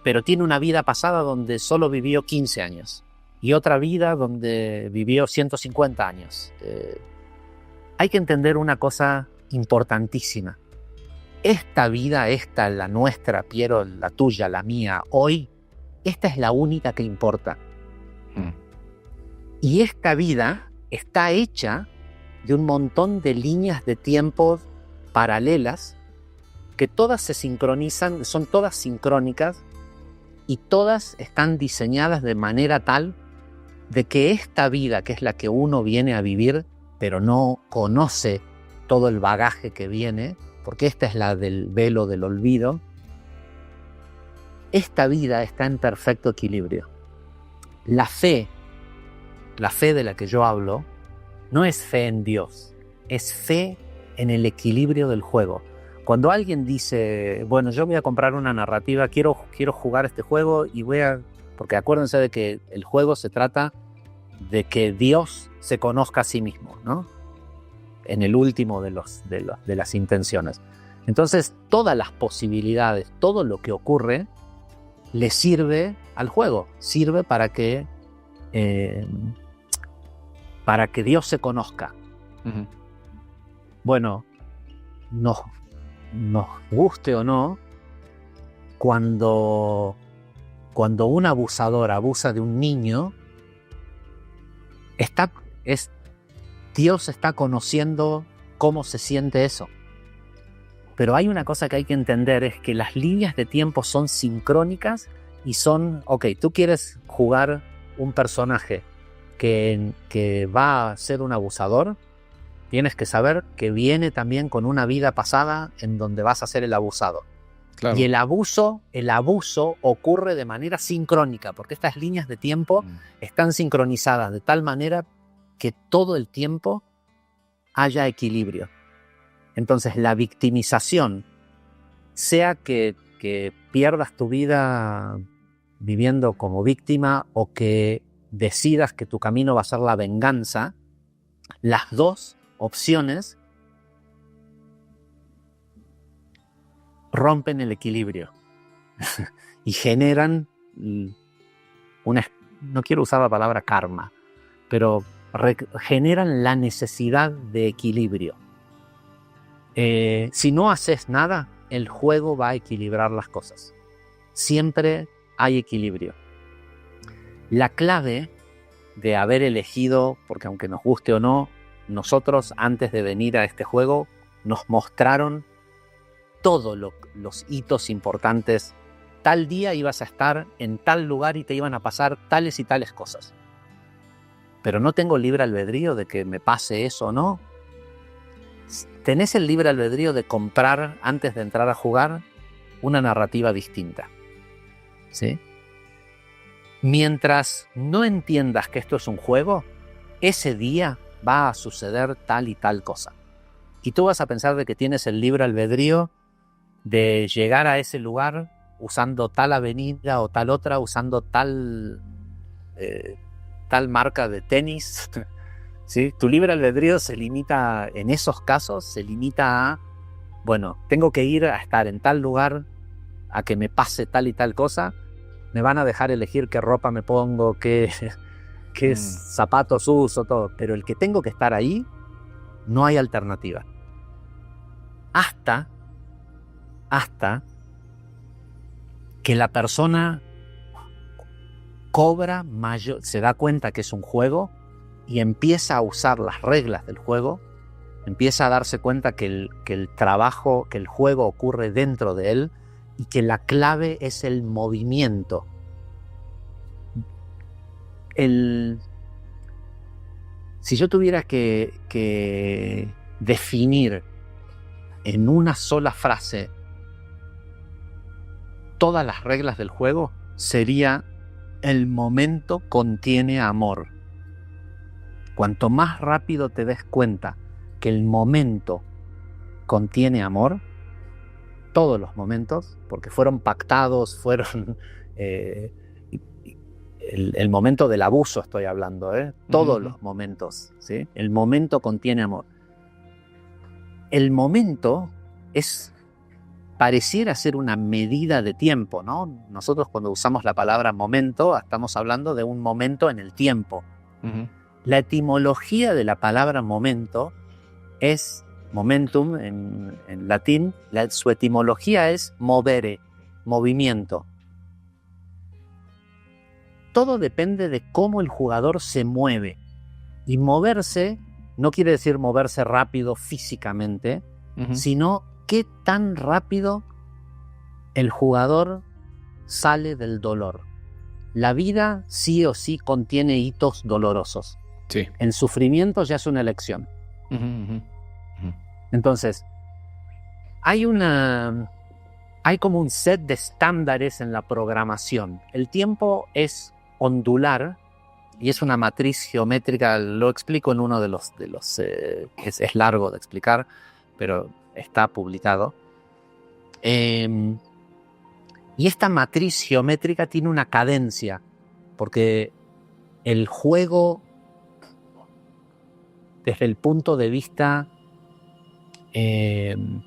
pero tiene una vida pasada donde solo vivió 15 años. Y otra vida donde vivió 150 años. Hay que entender una cosa importantísima. Esta vida, la nuestra, Piero, la tuya, la mía, hoy, esta es la única que importa. Y esta vida está hecha de un montón de líneas de tiempo paralelas que todas se sincronizan, son todas sincrónicas y todas están diseñadas de manera tal de que esta vida, que es la que uno viene a vivir, pero no conoce todo el bagaje que viene, porque esta es la del velo del olvido, esta vida está en perfecto equilibrio. La fe de la que yo hablo, no es fe en Dios, es fe en el equilibrio del juego. Cuando alguien dice, bueno, yo voy a comprar una narrativa, quiero jugar este juego y porque acuérdense de que el juego se trata de que Dios se conozca a sí mismo, ¿no? En el último de las intenciones. Entonces, todas las posibilidades, todo lo que ocurre, le sirve al juego, sirve para que Dios se conozca. Uh-huh. Bueno, nos guste o no, cuando un abusador abusa de un niño, Dios está conociendo cómo se siente eso. Pero hay una cosa que hay que entender, es que las líneas de tiempo son sincrónicas y son, ok, tú quieres jugar un personaje que va a ser un abusador, tienes que saber que viene también con una vida pasada en donde vas a ser el abusado. Claro. Y el abuso ocurre de manera sincrónica, porque estas líneas de tiempo están sincronizadas de tal manera que todo el tiempo haya equilibrio. Entonces, la victimización, sea que pierdas tu vida viviendo como víctima o que decidas que tu camino va a ser la venganza, las dos opciones rompen el equilibrio y generan no quiero usar la palabra karma, pero generan la necesidad de equilibrio. Si no haces nada, el juego va a equilibrar las cosas. Siempre hay equilibrio. La clave de haber elegido, porque aunque nos guste o no, nosotros antes de venir a este juego nos mostraron todos los hitos importantes. Tal día ibas a estar en tal lugar y te iban a pasar tales y tales cosas. Pero no tengo libre albedrío de que me pase eso o no. Tenés el libre albedrío de comprar, antes de entrar a jugar, una narrativa distinta. ¿Sí? Mientras no entiendas que esto es un juego, ese día va a suceder tal y tal cosa. Y tú vas a pensar de que tienes el libre albedrío de llegar a ese lugar usando tal avenida o tal otra, usando tal marca de tenis. ¿Sí? Tu libre albedrío se limita, en esos casos, se limita a, bueno, tengo que ir a estar en tal lugar, a que me pase tal y tal cosa. Me van a dejar elegir qué ropa me pongo, qué zapatos uso, todo. Pero el que tengo que estar ahí, no hay alternativa. Hasta que la persona cobra se da cuenta que es un juego y empieza a usar las reglas del juego, empieza a darse cuenta que el trabajo, que el juego ocurre dentro de él y que la clave es el movimiento. Si yo tuviera que definir en una sola frase todas las reglas del juego, sería: el momento contiene amor. Cuanto más rápido te des cuenta que el momento contiene amor, todos los momentos, porque fueron pactados, fueron el momento del abuso estoy hablando, todos los momentos, ¿sí? El momento contiene amor. El momento pareciera ser una medida de tiempo, ¿no? Nosotros cuando usamos la palabra momento, estamos hablando de un momento en el tiempo. Uh-huh. La etimología de la palabra momento es momentum en latín. Su etimología es movere, movimiento. Todo depende de cómo el jugador se mueve. Y moverse no quiere decir moverse rápido físicamente, uh-huh, sino qué tan rápido el jugador sale del dolor. La vida sí o sí contiene hitos dolorosos. Sí. El sufrimiento ya es una elección. Uh-huh, uh-huh, uh-huh. Entonces, hay como un set de estándares en la programación. El tiempo es ondular y es una matriz geométrica. Lo explico en uno de los es largo de explicar, pero está publicado. Y esta matriz geométrica tiene una cadencia, porque el juego, desde el punto de vista de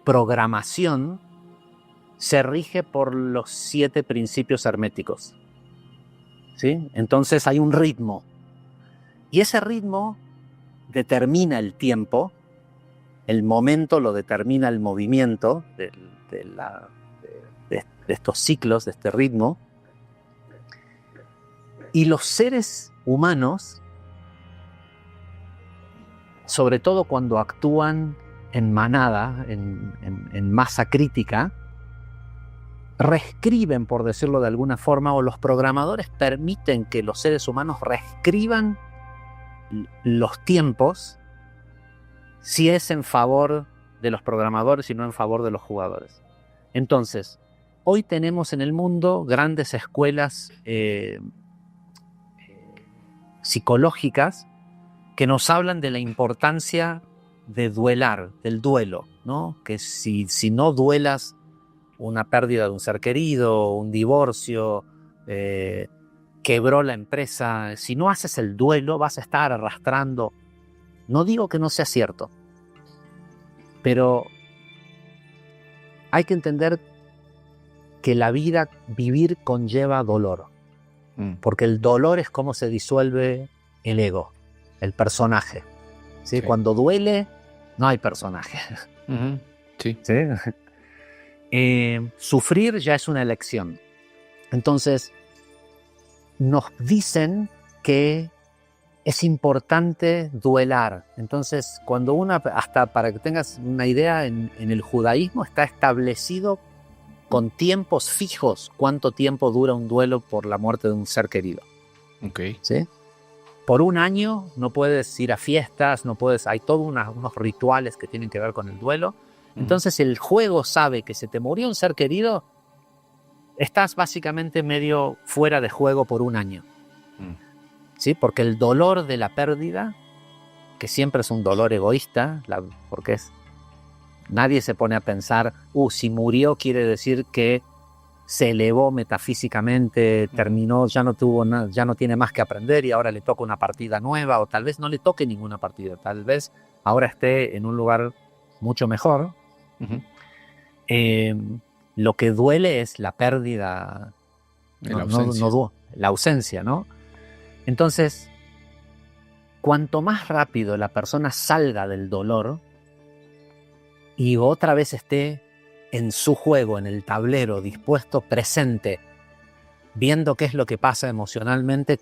programación, se rige por los 7 principios herméticos. ¿Sí? Entonces hay un ritmo. Y ese ritmo determina el tiempo. El momento lo determina el movimiento de estos ciclos, de este ritmo. Y los seres humanos, sobre todo cuando actúan en manada, en masa crítica, reescriben, por decirlo de alguna forma, o los programadores permiten que los seres humanos reescriban los tiempos, si es en favor de los programadores y no en favor de los jugadores. Entonces, hoy tenemos en el mundo grandes escuelas psicológicas que nos hablan de la importancia de duelar, del duelo, ¿no? Que si no duelas una pérdida de un ser querido, un divorcio, quebró la empresa, si no haces el duelo vas a estar arrastrando. No digo que no sea cierto, pero hay que entender que la vida, vivir conlleva dolor, porque el dolor es como se disuelve el ego, el personaje. ¿Sí? Sí. Cuando duele, no hay personaje. Uh-huh. Sí. ¿Sí? Sufrir ya es una elección. Entonces, nos dicen que es importante duelar. Entonces, cuando hasta para que tengas una idea, en el judaísmo está establecido con tiempos fijos cuánto tiempo dura un duelo por la muerte de un ser querido. Okay. ¿Sí? Por un año no puedes ir a fiestas, hay todos unos rituales que tienen que ver con el duelo. Entonces el juego sabe que se te murió un ser querido, estás básicamente medio fuera de juego por un año. ¿Sí? Porque el dolor de la pérdida, que siempre es un dolor egoísta, porque nadie se pone a pensar, si murió quiere decir que se elevó metafísicamente, terminó, ya no tiene más que aprender y ahora le toca una partida nueva, o tal vez no le toque ninguna partida, tal vez ahora esté en un lugar mucho mejor. Lo que duele es la pérdida, la ausencia, ¿no? Entonces, cuanto más rápido la persona salga del dolor y otra vez esté en su juego, en el tablero, dispuesto, presente, viendo qué es lo que pasa emocionalmente,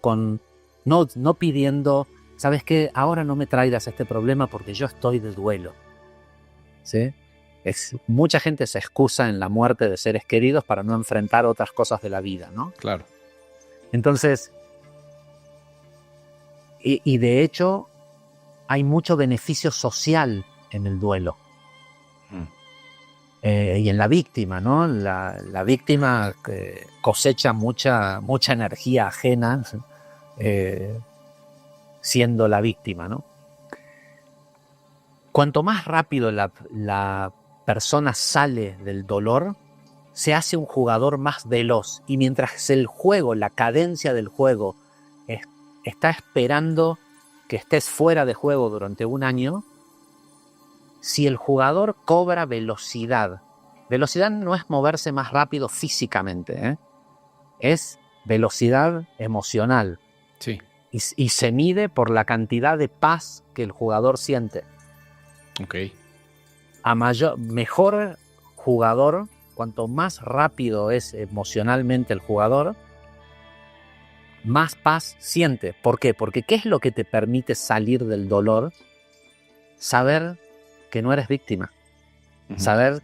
no pidiendo, ¿sabes qué? Ahora no me traigas este problema porque yo estoy de duelo. ¿Sí? Mucha gente se excusa en la muerte de seres queridos para no enfrentar otras cosas de la vida, ¿no? Claro. Entonces, y de hecho, hay mucho beneficio social en el duelo. Y en la víctima, ¿no? La víctima cosecha mucha energía ajena siendo la víctima, ¿no? Cuanto más rápido la persona sale del dolor, se hace un jugador más veloz. Y mientras el juego, la cadencia del juego, está esperando que estés fuera de juego durante un año, si el jugador cobra velocidad no es moverse más rápido físicamente, es velocidad emocional. Sí. Y se mide por la cantidad de paz que el jugador siente. Okay. Mejor jugador, cuanto más rápido es emocionalmente el jugador, más paz siente. ¿Por qué? Porque ¿qué es lo que te permite salir del dolor? Saber que no eres víctima. Saber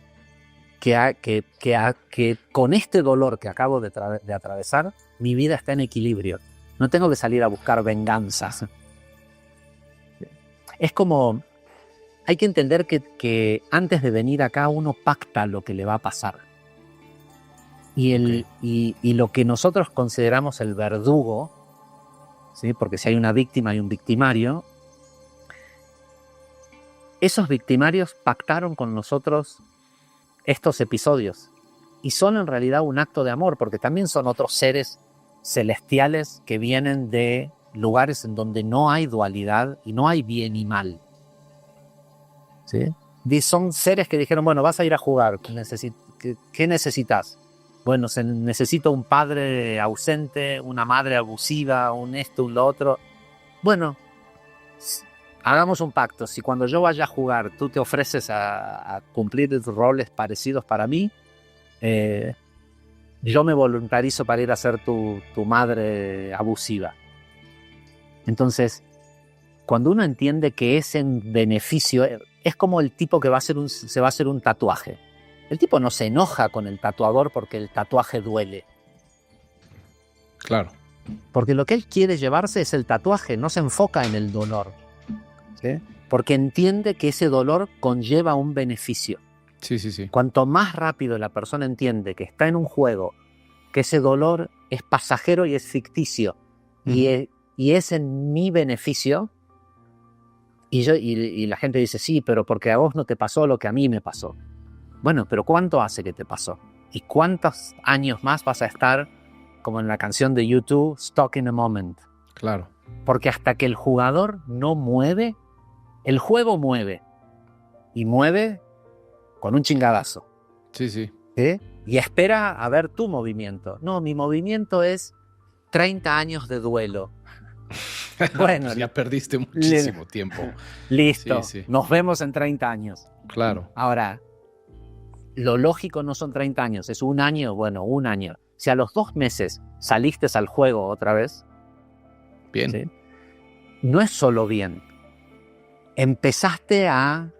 que con este dolor que acabo de atravesar, mi vida está en equilibrio. No tengo que salir a buscar venganzas. Es como, hay que entender que antes de venir acá uno pacta lo que le va a pasar. Y lo que nosotros consideramos el verdugo, ¿sí? Porque si hay una víctima hay un victimario, esos victimarios pactaron con nosotros estos episodios y son en realidad un acto de amor, porque también son otros seres celestiales que vienen de lugares en donde no hay dualidad y no hay bien y mal, ¿sí? Son seres que dijeron, bueno, vas a ir a jugar, ¿qué necesitas? Bueno, necesito un padre ausente, una madre abusiva, un esto, un lo otro. Bueno, hagamos un pacto. Si cuando yo vaya a jugar tú te ofreces a cumplir roles parecidos para mí, yo me voluntarizo para ir a ser tu madre abusiva. Entonces, cuando uno entiende que es en beneficio, es como el tipo que se va a hacer un tatuaje. El tipo no se enoja con el tatuador porque el tatuaje duele. Claro. Porque lo que él quiere llevarse es el tatuaje, no se enfoca en el dolor. ¿Sí? Porque entiende que ese dolor conlleva un beneficio. Sí, sí, sí. Cuanto más rápido la persona entiende que está en un juego, que ese dolor es pasajero y es ficticio, y es en mi beneficio, y la gente dice, sí, pero porque a vos no te pasó lo que a mí me pasó. Bueno, pero ¿cuánto hace que te pasó? ¿Y cuántos años más vas a estar, como en la canción de YouTube, stuck in a moment? Claro. Porque hasta que el jugador no mueve, el juego mueve. Y mueve con un chingadazo. Sí, sí. ¿Sí? Y espera a ver tu movimiento. No, mi movimiento es 30 años de duelo. Bueno, ya perdiste muchísimo tiempo. Listo, Sí, sí. Nos vemos en 30 años. Claro. Ahora, lo lógico no son 30 años, es un año, bueno, un año. Si a los 2 meses saliste al juego otra vez, Bien. ¿sí? No es solo bien. Empezaste a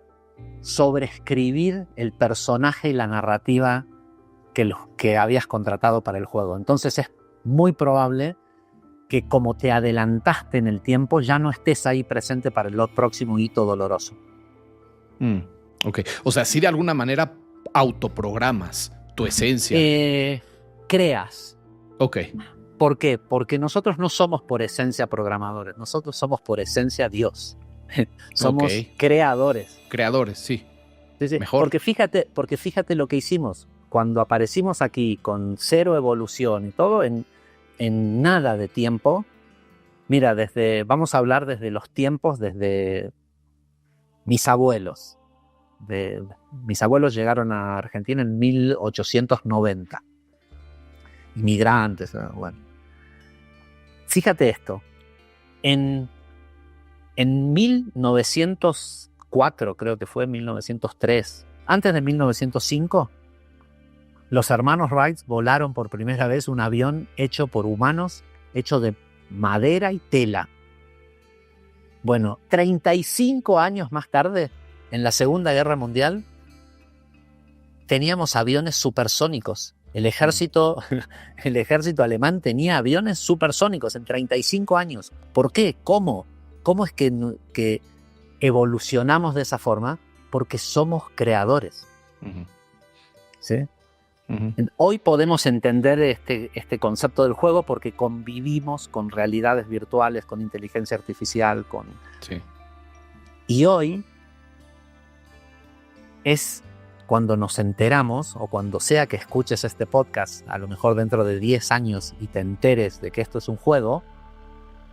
sobreescribir el personaje y la narrativa que habías contratado para el juego. Entonces es muy probable que como te adelantaste en el tiempo, ya no estés ahí presente para el próximo hito doloroso. Ok. O sea, sí de alguna manera autoprogramas tu esencia. Creas. Ok. ¿Por qué? Porque nosotros no somos por esencia programadores, nosotros somos por esencia Dios. Somos creadores. Creadores, sí. Sí, sí. Mejor. Porque fíjate lo que hicimos. Cuando aparecimos aquí con 0 evolución y todo, en nada de tiempo, mira, vamos a hablar desde los tiempos, desde mis abuelos. Mis abuelos llegaron a Argentina en 1890. Inmigrantes, bueno. Fíjate esto. En 1904, creo que fue 1903, antes de 1905, los hermanos Wright volaron por primera vez un avión hecho por humanos, hecho de madera y tela. Bueno, 35 años más tarde, en la Segunda Guerra Mundial, teníamos aviones supersónicos. El ejército alemán tenía aviones supersónicos en 35 años. ¿Por qué? ¿Cómo? ¿Cómo es que evolucionamos de esa forma? Porque somos creadores. ¿Sí? Hoy podemos entender este concepto del juego porque convivimos con realidades virtuales, con inteligencia artificial, Sí. Y hoy es cuando nos enteramos, o cuando sea que escuches este podcast, a lo mejor dentro de 10 años y te enteres de que esto es un juego,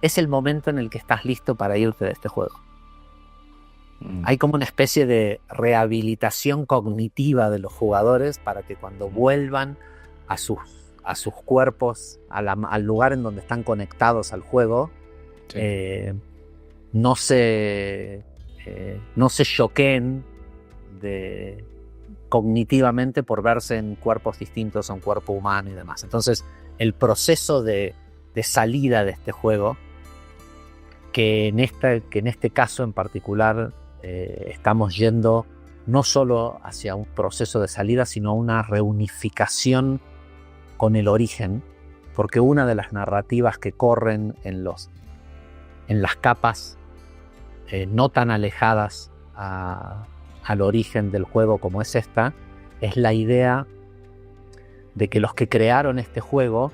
es el momento en el que estás listo para irte de este juego. Hay como una especie de rehabilitación cognitiva de los jugadores para que cuando vuelvan a sus cuerpos, al lugar en donde están conectados al juego, Sí. no se choqueen cognitivamente por verse en cuerpos distintos a un cuerpo humano y demás. Entonces, el proceso de salida de este juego, que en este caso en particular estamos yendo no solo hacia un proceso de salida, sino a una reunificación con el origen, porque una de las narrativas que corren en las capas no tan alejadas al origen del juego como es esta, es la idea de que los que crearon este juego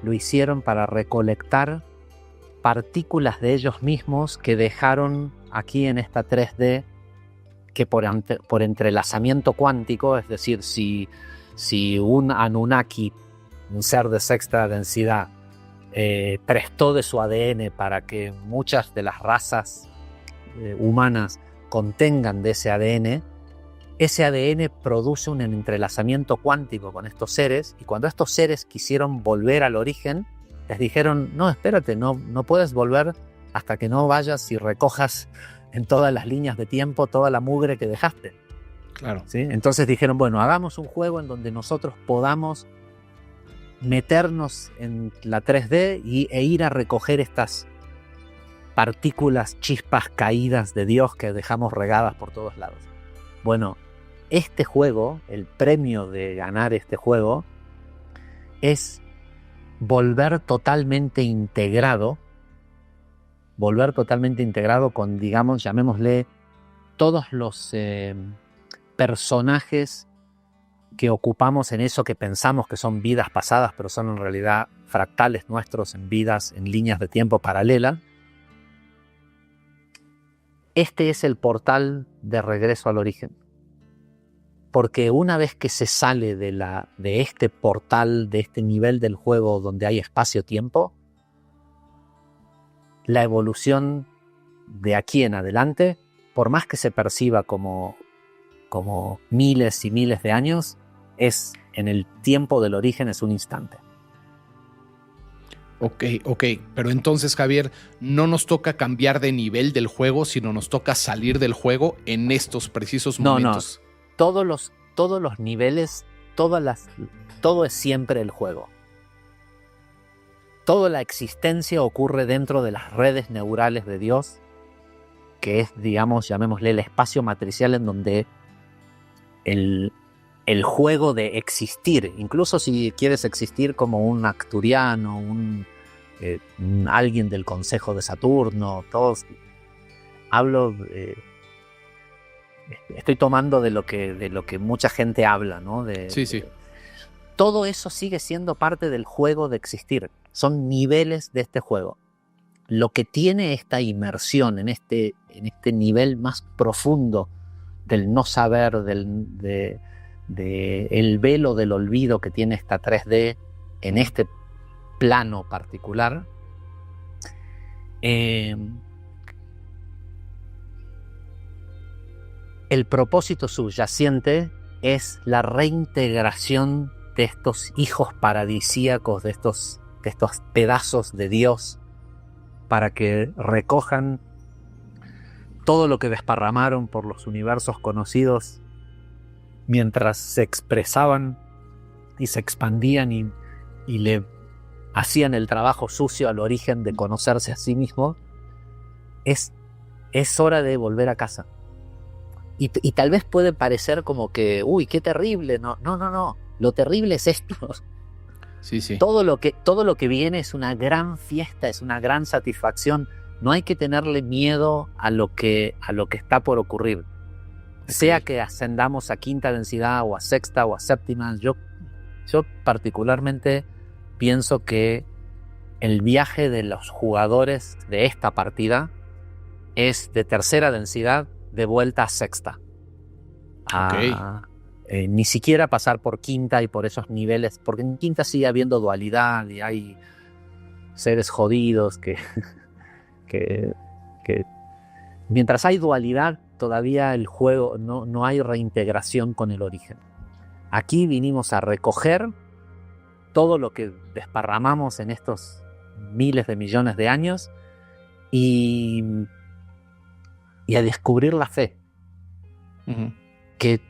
lo hicieron para recolectar partículas de ellos mismos que dejaron aquí en esta 3D, que por entrelazamiento cuántico, es decir, si un Anunnaki, un ser de sexta densidad, prestó de su ADN para que muchas de las razas humanas contengan de ese ADN produce un entrelazamiento cuántico con estos seres, y cuando estos seres quisieron volver al origen, les dijeron, no, espérate, no puedes volver hasta que no vayas y recojas en todas las líneas de tiempo toda la mugre que dejaste. Claro. ¿Sí? Entonces dijeron, bueno, hagamos un juego en donde nosotros podamos meternos en la 3D e ir a recoger estas partículas, chispas caídas de Dios que dejamos regadas por todos lados. Bueno, este juego, el premio de ganar este juego, es volver totalmente integrado con, digamos, llamémosle, todos los personajes que ocupamos en eso que pensamos que son vidas pasadas, pero son en realidad fractales nuestros en vidas, en líneas de tiempo paralelas. Este es el portal de regreso al origen. Porque una vez que se sale de este portal, de este nivel del juego donde hay espacio-tiempo, la evolución de aquí en adelante, por más que se perciba como miles y miles de años, es en el tiempo del origen, es un instante. Ok, pero entonces, Javier, no nos toca cambiar de nivel del juego, sino nos toca salir del juego en estos precisos momentos. No. Todos los niveles, todo es siempre el juego. toda la existencia ocurre dentro de las redes neurales de Dios, que es, digamos, llamémosle el espacio matricial en donde el juego de existir, incluso si quieres existir como un acturiano, alguien del Consejo de Saturno, todos, estoy tomando de lo que mucha gente habla, ¿no? Sí. Todo eso sigue siendo parte del juego de existir. Son niveles de este juego. Lo que tiene esta inmersión en este nivel más profundo del no saber, el velo del olvido que tiene esta 3D en este plano particular, el propósito subyacente es la reintegración de estos hijos paradisíacos, de estos pedazos de Dios, para que recojan todo lo que desparramaron por los universos conocidos mientras se expresaban y se expandían y le hacían el trabajo sucio al origen de conocerse a sí mismo. Es hora de volver a casa. Y tal vez puede parecer como que, uy, qué terrible. No. Lo terrible es esto. Sí. Todo lo que viene es una gran fiesta, es una gran satisfacción. No hay que tenerle miedo a lo que está por ocurrir. Okay. Sea que ascendamos a quinta densidad o a sexta o a séptima, yo particularmente pienso que el viaje de los jugadores de esta partida es de tercera densidad de vuelta a sexta. Okay. Ni siquiera pasar por quinta y por esos niveles, porque en quinta sigue habiendo dualidad y hay seres jodidos que mientras hay dualidad todavía el juego no hay reintegración con el origen. Aquí vinimos a recoger todo lo que desparramamos en estos miles de millones de años y a descubrir la fe. Uh-huh. Que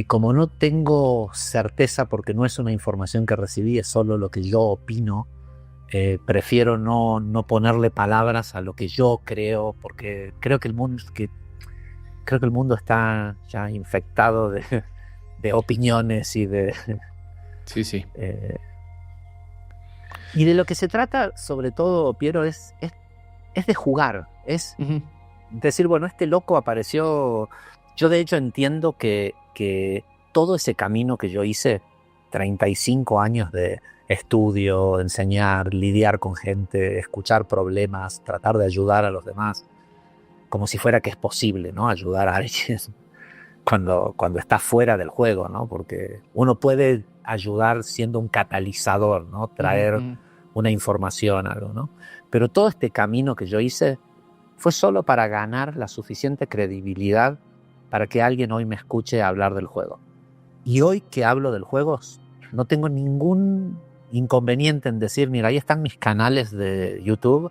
como no tengo certeza, porque no es una información que recibí, es solo lo que yo opino, prefiero no ponerle palabras a lo que yo creo, porque creo que el mundo está ya infectado de opiniones y de... Sí. Y de lo que se trata, sobre todo, Piero, es de jugar, es... Uh-huh. Decir, bueno, este loco apareció. Yo de hecho entiendo que todo ese camino que yo hice, 35 años de estudio, enseñar, lidiar con gente, escuchar problemas, tratar de ayudar a los demás, como si fuera que es posible, ¿no? Ayudar a alguien cuando está fuera del juego, ¿no? Porque uno puede ayudar siendo un catalizador, ¿no? Traer uh-huh. una información, algo, ¿no? Pero todo este camino que yo hice fue solo para ganar la suficiente credibilidad para que alguien hoy me escuche hablar del juego. Y hoy que hablo del juego, no tengo ningún inconveniente en decir, mira, ahí están mis canales de YouTube.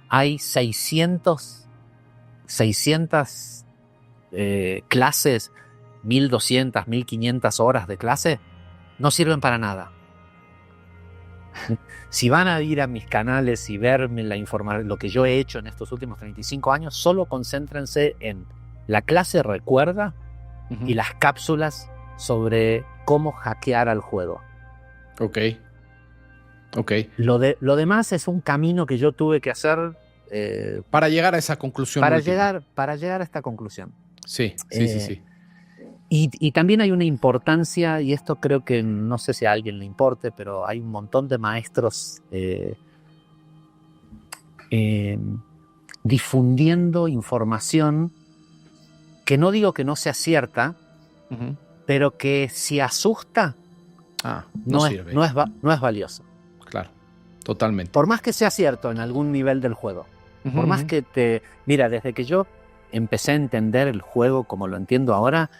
Hay 600 clases, 1200, 1500 horas de clase, no sirven para nada. Si van a ir a mis canales y verme lo que yo he hecho en estos últimos 35 años, solo concéntrense en la clase recuerda uh-huh. y las cápsulas sobre cómo hackear al juego. Ok. Lo demás es un camino que yo tuve que hacer para llegar a esa conclusión. Para llegar a esta conclusión. Sí. Y también hay una importancia, y esto creo que no sé si a alguien le importe, pero hay un montón de maestros difundiendo información que no digo que no sea cierta, uh-huh. pero que si asusta, no es valioso. Claro, totalmente. Por más que sea cierto en algún nivel del juego, uh-huh. por más que mira, desde que yo empecé a entender el juego como lo entiendo ahora,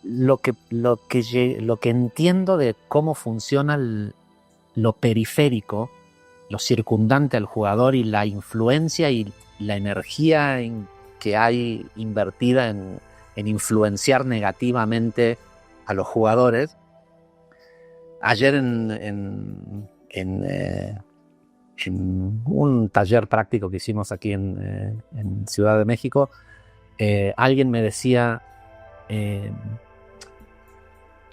lo que entiendo de cómo funciona lo periférico, lo circundante al jugador y la influencia y la energía que hay invertida en influenciar negativamente a los jugadores. Ayer en en un taller práctico que hicimos aquí en Ciudad de México, alguien me decía,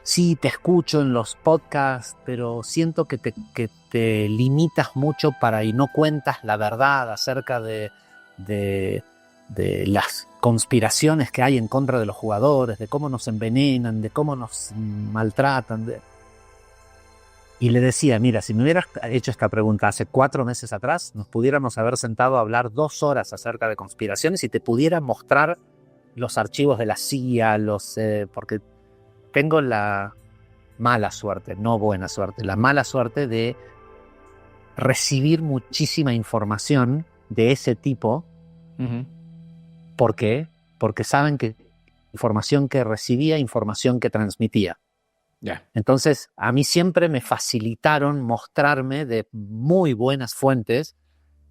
sí, te escucho en los podcasts, pero siento que te limitas mucho y no cuentas la verdad acerca de las conspiraciones que hay en contra de los jugadores, de cómo nos envenenan, de cómo nos maltratan. Y le decía, mira, si me hubieras hecho esta pregunta hace 4 meses atrás, nos pudiéramos haber sentado a hablar 2 horas acerca de conspiraciones y te pudiera mostrar los archivos de la CIA, porque tengo la mala suerte, no buena suerte, la mala suerte de recibir muchísima información de ese tipo. Uh-huh. ¿Por qué? Porque saben que información que recibía, información que transmitía. Yeah. Entonces, a mí siempre me facilitaron mostrarme de muy buenas fuentes,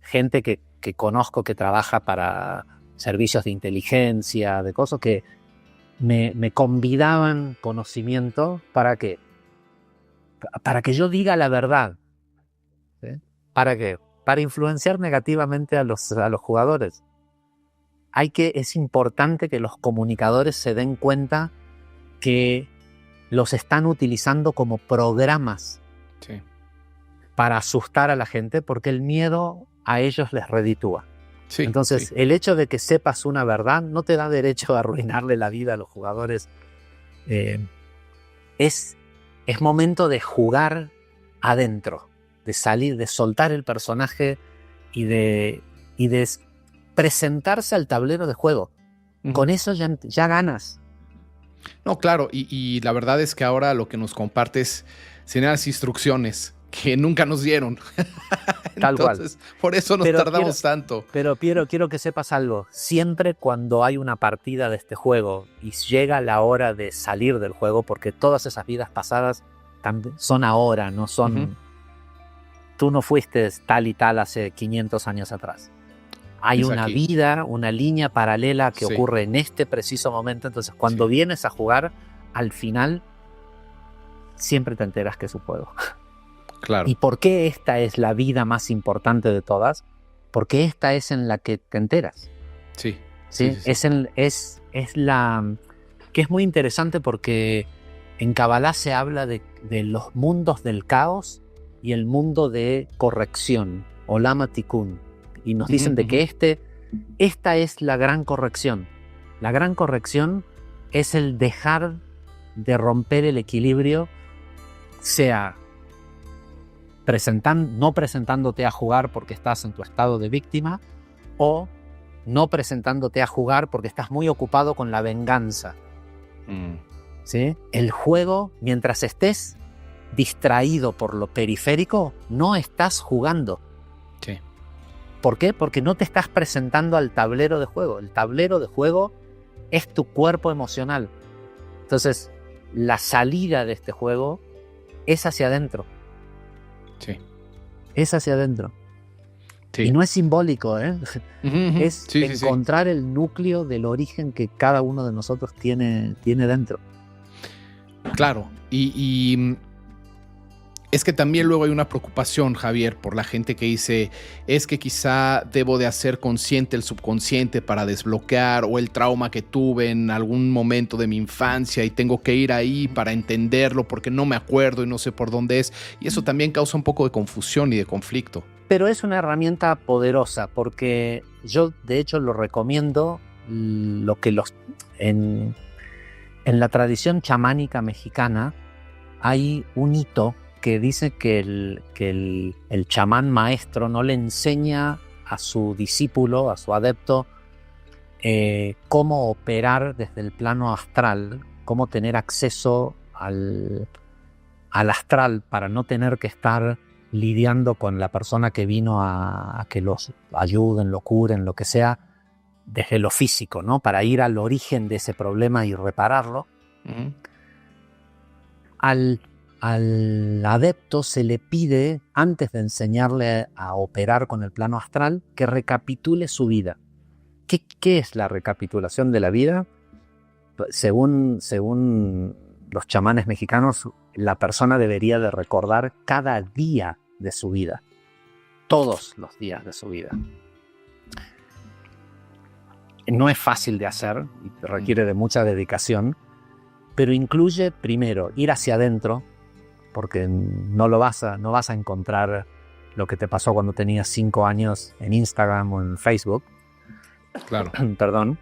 gente que conozco que trabaja para servicios de inteligencia, de cosas que me convidaban conocimiento. ¿Para qué? Para que yo diga la verdad. ¿Sí? ¿Para qué? Para influenciar negativamente a los jugadores. Es importante que los comunicadores se den cuenta que los están utilizando como programas, sí, para asustar a la gente, porque el miedo a ellos les reditúa. Sí, entonces, sí. El hecho de que sepas una verdad no te da derecho a arruinarle la vida a los jugadores. Es momento de jugar adentro, de salir, de soltar el personaje y de presentarse al tablero de juego. Uh-huh. Con eso ya ganas. No, claro, y la verdad es que ahora lo que nos compartes son las instrucciones que nunca nos dieron. Tal Entonces, cual. Por eso nos tardamos tanto. Pero quiero que sepas algo. Siempre cuando hay una partida de este juego y llega la hora de salir del juego, porque todas esas vidas pasadas son ahora, no son... Uh-huh. Tú no fuiste tal y tal hace 500 años atrás. Hay una vida, una línea paralela que ocurre en este preciso momento. Entonces, cuando vienes a jugar, al final, siempre te enteras que es un juego. Claro. ¿Y por qué esta es la vida más importante de todas? Porque esta es en la que te enteras. Sí. Es la... que es muy interesante porque en Kabbalah se habla de los mundos del caos y el mundo de corrección, Olam HaTikun. Y nos dicen de que esta es la gran corrección. La gran corrección es el dejar de romper el equilibrio, sea no presentándote a jugar porque estás en tu estado de víctima, o no presentándote a jugar porque estás muy ocupado con la venganza. ¿Sí? El juego, mientras estés distraído por lo periférico, no estás jugando. Sí. ¿Por qué? Porque no te estás presentando al tablero de juego. El tablero de juego es tu cuerpo emocional. Entonces, la salida de este juego es hacia adentro. Sí. Es hacia adentro. Sí. Y no es simbólico, ¿eh? Uh-huh. Es encontrar el núcleo del origen que cada uno de nosotros tiene dentro. Claro. Y es que también luego hay una preocupación, Javier, por la gente que dice, es que quizá debo de hacer consciente el subconsciente para desbloquear, o el trauma que tuve en algún momento de mi infancia y tengo que ir ahí para entenderlo porque no me acuerdo y no sé por dónde es. Y eso también causa un poco de confusión y de conflicto. Pero es una herramienta poderosa porque yo, de hecho, lo recomiendo. En la tradición chamánica mexicana hay un hito que dice que el chamán maestro no le enseña a su discípulo, a su adepto, cómo operar desde el plano astral, cómo tener acceso al astral para no tener que estar lidiando con la persona que vino a que los ayuden, lo curen, lo que sea, desde lo físico, ¿no? Para ir al origen de ese problema y repararlo. Uh-huh. Al adepto se le pide, antes de enseñarle a operar con el plano astral, que recapitule su vida. ¿Qué es la recapitulación de la vida? Según los chamanes mexicanos, la persona debería de recordar cada día de su vida. Todos los días de su vida. No es fácil de hacer y requiere de mucha dedicación, pero incluye primero ir hacia adentro, porque no vas a encontrar lo que te pasó cuando tenías 5 años en Instagram o en Facebook. Claro. Perdón.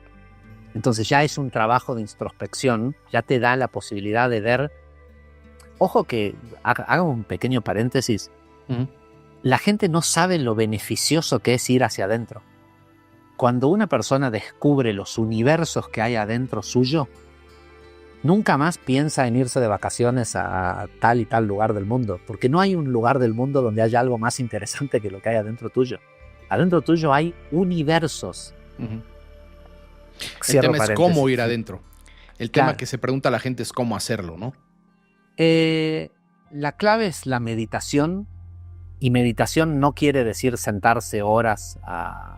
Entonces ya es un trabajo de introspección, ya te da la posibilidad de ver. Ojo que hago un pequeño paréntesis. Uh-huh. La gente no sabe lo beneficioso que es ir hacia adentro. Cuando una persona descubre los universos que hay adentro suyo, nunca más piensa en irse de vacaciones a tal y tal lugar del mundo, porque no hay un lugar del mundo donde haya algo más interesante que lo que hay adentro tuyo. Adentro tuyo hay universos. Uh-huh. Cierro el tema paréntesis. es cómo ir adentro. El Claro. tema que se pregunta la gente es cómo hacerlo, ¿no? La clave es la meditación, y meditación no quiere decir sentarse horas a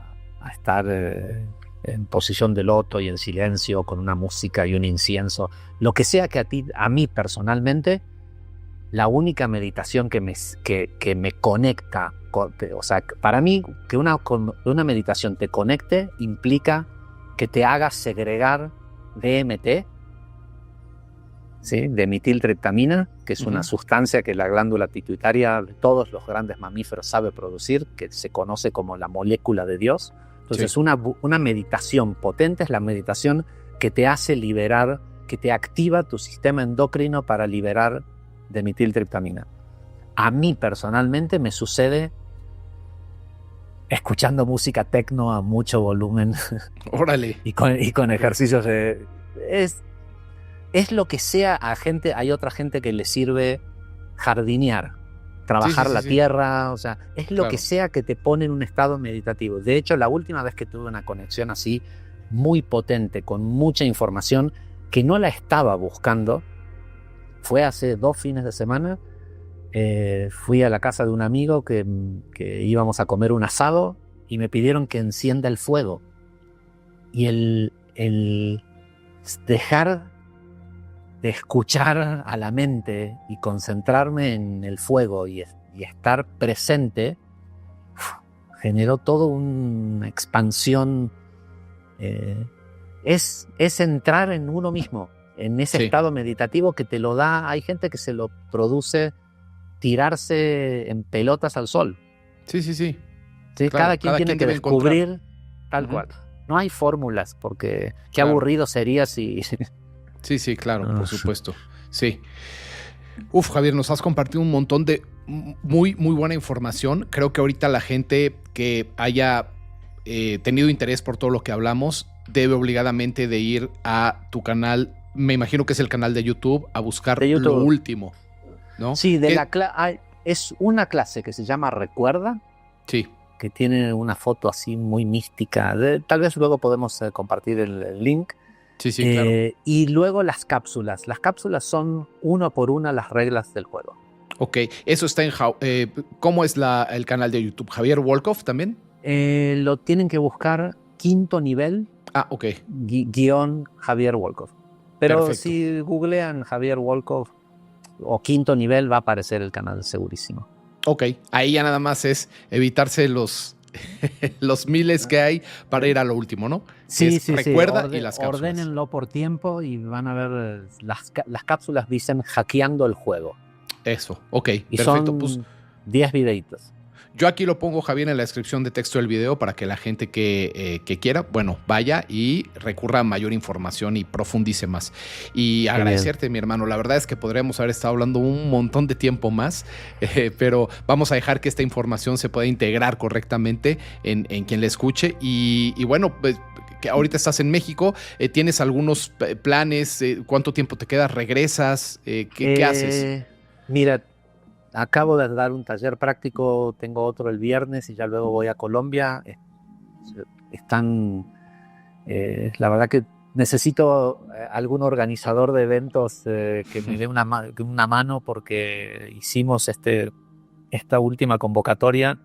estar en posición de loto y en silencio con una música y un incienso. Lo que sea que a mí personalmente, la única meditación que me conecta, o sea, para mí que una meditación te conecte implica que te haga segregar DMT, ¿sí? De metiltriptamina, que es una sustancia que la glándula pituitaria de todos los grandes mamíferos sabe producir, que se conoce como la molécula de Dios. Entonces, Sí. una meditación potente es la meditación que te hace liberar, que te activa tu sistema endocrino para liberar de metiltriptamina. A mí personalmente me sucede escuchando música techno a mucho volumen Órale. y con ejercicios de... Es lo que sea a gente. Hay otra gente que le sirve jardinear, trabajar la tierra, o sea, es lo que sea que te pone en un estado meditativo. De hecho, la última vez que tuve una conexión así, muy potente, con mucha información, que no la estaba buscando, fue hace 2 fines de semana. Fui a la casa de un amigo que íbamos a comer un asado y me pidieron que encienda el fuego. Y el dejar de escuchar a la mente y concentrarme en el fuego y estar presente, generó toda una expansión. Es entrar en uno mismo, en ese estado meditativo que te lo da. Hay gente que se lo produce tirarse en pelotas al sol. Sí. ¿Sí? Claro, cada quien tiene que descubrir tal cual. No hay fórmulas, porque qué aburrido sería si... Sí, claro, por supuesto. Sí. Uf, Javier, nos has compartido un montón de muy, muy buena información. Creo que ahorita la gente que haya tenido interés por todo lo que hablamos debe obligadamente de ir a tu canal. Me imagino que es el canal de YouTube, a buscar lo último, ¿no? Sí, es una clase que se llama Recuerda. Sí. Que tiene una foto así muy mística. Tal vez luego podemos compartir el link. Sí, claro. Y luego las cápsulas. Las cápsulas son una por una las reglas del juego. Ok, eso está en... ¿Cómo es el canal de YouTube? ¿Javier Wolkoff también? Lo tienen que buscar quinto nivel. Ok. Guión Javier Wolkoff. Pero perfecto. Si googlean Javier Wolkoff o quinto nivel, va a aparecer el canal segurísimo. Ok, ahí ya nada más es evitarse los miles que hay para ir a lo último, ¿no? Sí. Recuerda y las cápsulas. Ordénenlo por tiempo y van a ver las cápsulas dicen hackeando el juego. Eso, ok, y perfecto. Son pues 10 videitos. Yo aquí lo pongo, Javier, en la descripción de texto del video para que la gente que quiera, bueno, vaya y recurra a mayor información y profundice más. Y agradecerte, mi hermano. La verdad es que podríamos haber estado hablando un montón de tiempo más, pero vamos a dejar que esta información se pueda integrar correctamente en quien la escuche. Y bueno, pues, que ahorita estás en México, ¿tienes algunos planes? ¿Cuánto tiempo te quedas? ¿Regresas? ¿Qué haces? Mira, acabo de dar un taller práctico, tengo otro el viernes y ya luego voy a Colombia. La verdad que necesito algún organizador de eventos que me dé una mano, porque hicimos esta última convocatoria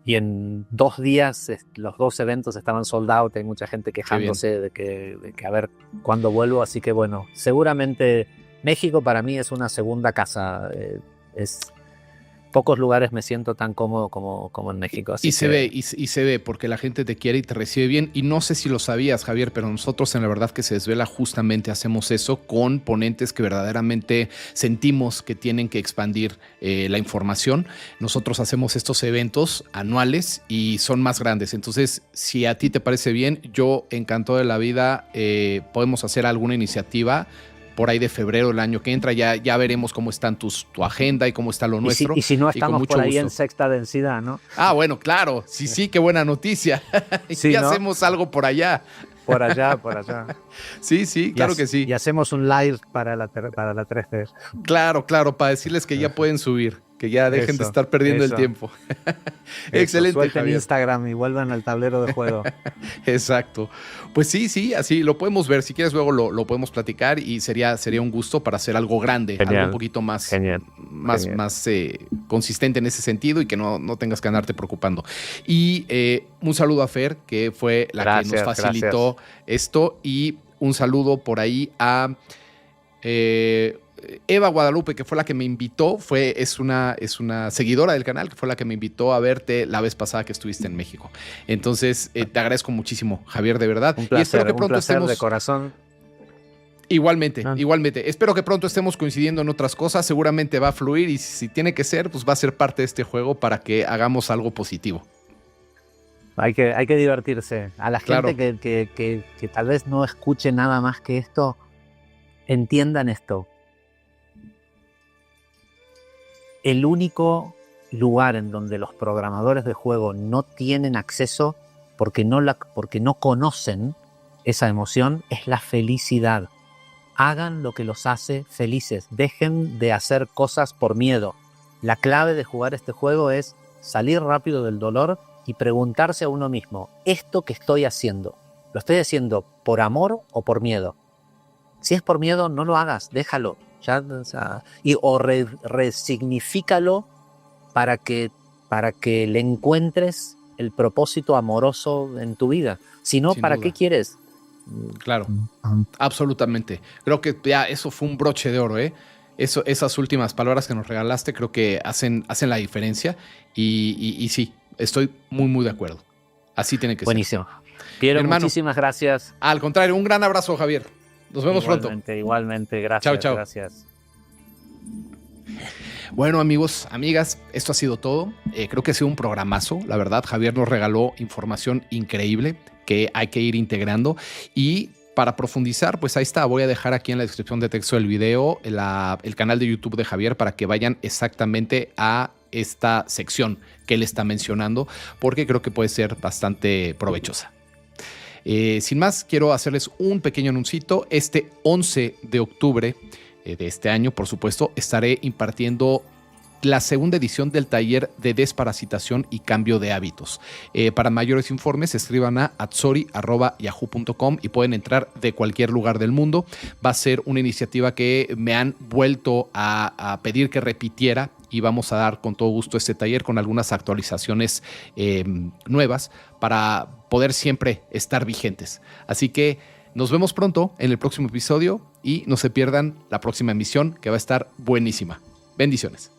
y en 2 días los 2 eventos estaban sold out. Hay mucha gente quejándose de que a ver cuándo vuelvo, así que bueno, seguramente México para mí es una segunda casa. pocos lugares me siento tan cómodo como en México. Así y se ve, porque la gente te quiere y te recibe bien. Y no sé si lo sabías, Javier, pero nosotros en La Verdad que se desvela justamente hacemos eso con ponentes que verdaderamente sentimos que tienen que expandir la información. Nosotros hacemos estos eventos anuales y son más grandes. Entonces, si a ti te parece bien, yo encantado de la vida, podemos hacer alguna iniciativa por ahí de febrero del año que entra. Ya veremos cómo están tu agenda y cómo está lo nuestro. Y si no estamos por ahí gusto en sexta densidad, ¿no? Ah, bueno, claro. Sí, qué buena noticia. Sí, y ¿no? hacemos algo por allá. Por allá. Sí, claro que sí. Y hacemos un live para la 3D. Claro, para decirles que ya pueden subir, que ya dejen de estar perdiendo el tiempo. Excelente, Suelten Javier. Instagram y vuelvan al tablero de juego. Exacto. Pues sí, así lo podemos ver. Si quieres luego lo podemos platicar y sería un gusto para hacer algo grande, Genial. algo un poquito más consistente en ese sentido y que no tengas que andarte preocupando. Y un saludo a Fer, que fue la que nos facilitó esto, y un saludo por ahí a Eva Guadalupe, que fue la que me invitó, es una seguidora del canal, que fue la que me invitó a verte la vez pasada que estuviste en México. Entonces, te agradezco muchísimo, Javier, de verdad. Un placer, y espero que pronto un placer estemos de corazón. Igualmente. Espero que pronto estemos coincidiendo en otras cosas. Seguramente va a fluir y si tiene que ser, pues va a ser parte de este juego para que hagamos algo positivo. Hay que divertirse. A la gente que tal vez no escuche nada más que esto, entiendan esto. El único lugar en donde los programadores de juego no tienen acceso porque no conocen esa emoción es la felicidad. Hagan lo que los hace felices. Dejen de hacer cosas por miedo. La clave de jugar este juego es salir rápido del dolor y preguntarse a uno mismo, ¿esto que estoy haciendo, lo estoy haciendo por amor o por miedo? Si es por miedo, no lo hagas, déjalo. O resignifícalo para que le encuentres el propósito amoroso en tu vida. Si no, ¿para qué quieres? Claro, absolutamente. Creo que ya eso fue un broche de oro, ¿eh? Esas últimas palabras que nos regalaste creo que hacen la diferencia y sí, estoy muy, muy de acuerdo. Así tiene que Buenísimo. ser. Piero, muchísimas gracias. Al contrario, un gran abrazo, Javier. Nos vemos pronto. Igualmente. Gracias. Chao. Gracias. Bueno, amigos, amigas, esto ha sido todo. Creo que ha sido un programazo. La verdad, Javier nos regaló información increíble que hay que ir integrando. Y para profundizar, pues ahí está. Voy a dejar aquí en la descripción de texto del video el canal de YouTube de Javier para que vayan exactamente a esta sección que él está mencionando, porque creo que puede ser bastante provechosa. Sin más, quiero hacerles un pequeño anuncito. Este 11 de octubre de este año, por supuesto, estaré impartiendo la segunda edición del taller de desparasitación y cambio de hábitos. Para mayores informes, escriban a atzori@yahoo.com y pueden entrar de cualquier lugar del mundo. Va a ser una iniciativa que me han vuelto a pedir que repitiera y vamos a dar con todo gusto este taller con algunas actualizaciones nuevas para poder siempre estar vigentes. Así que nos vemos pronto en el próximo episodio y no se pierdan la próxima emisión que va a estar buenísima. Bendiciones.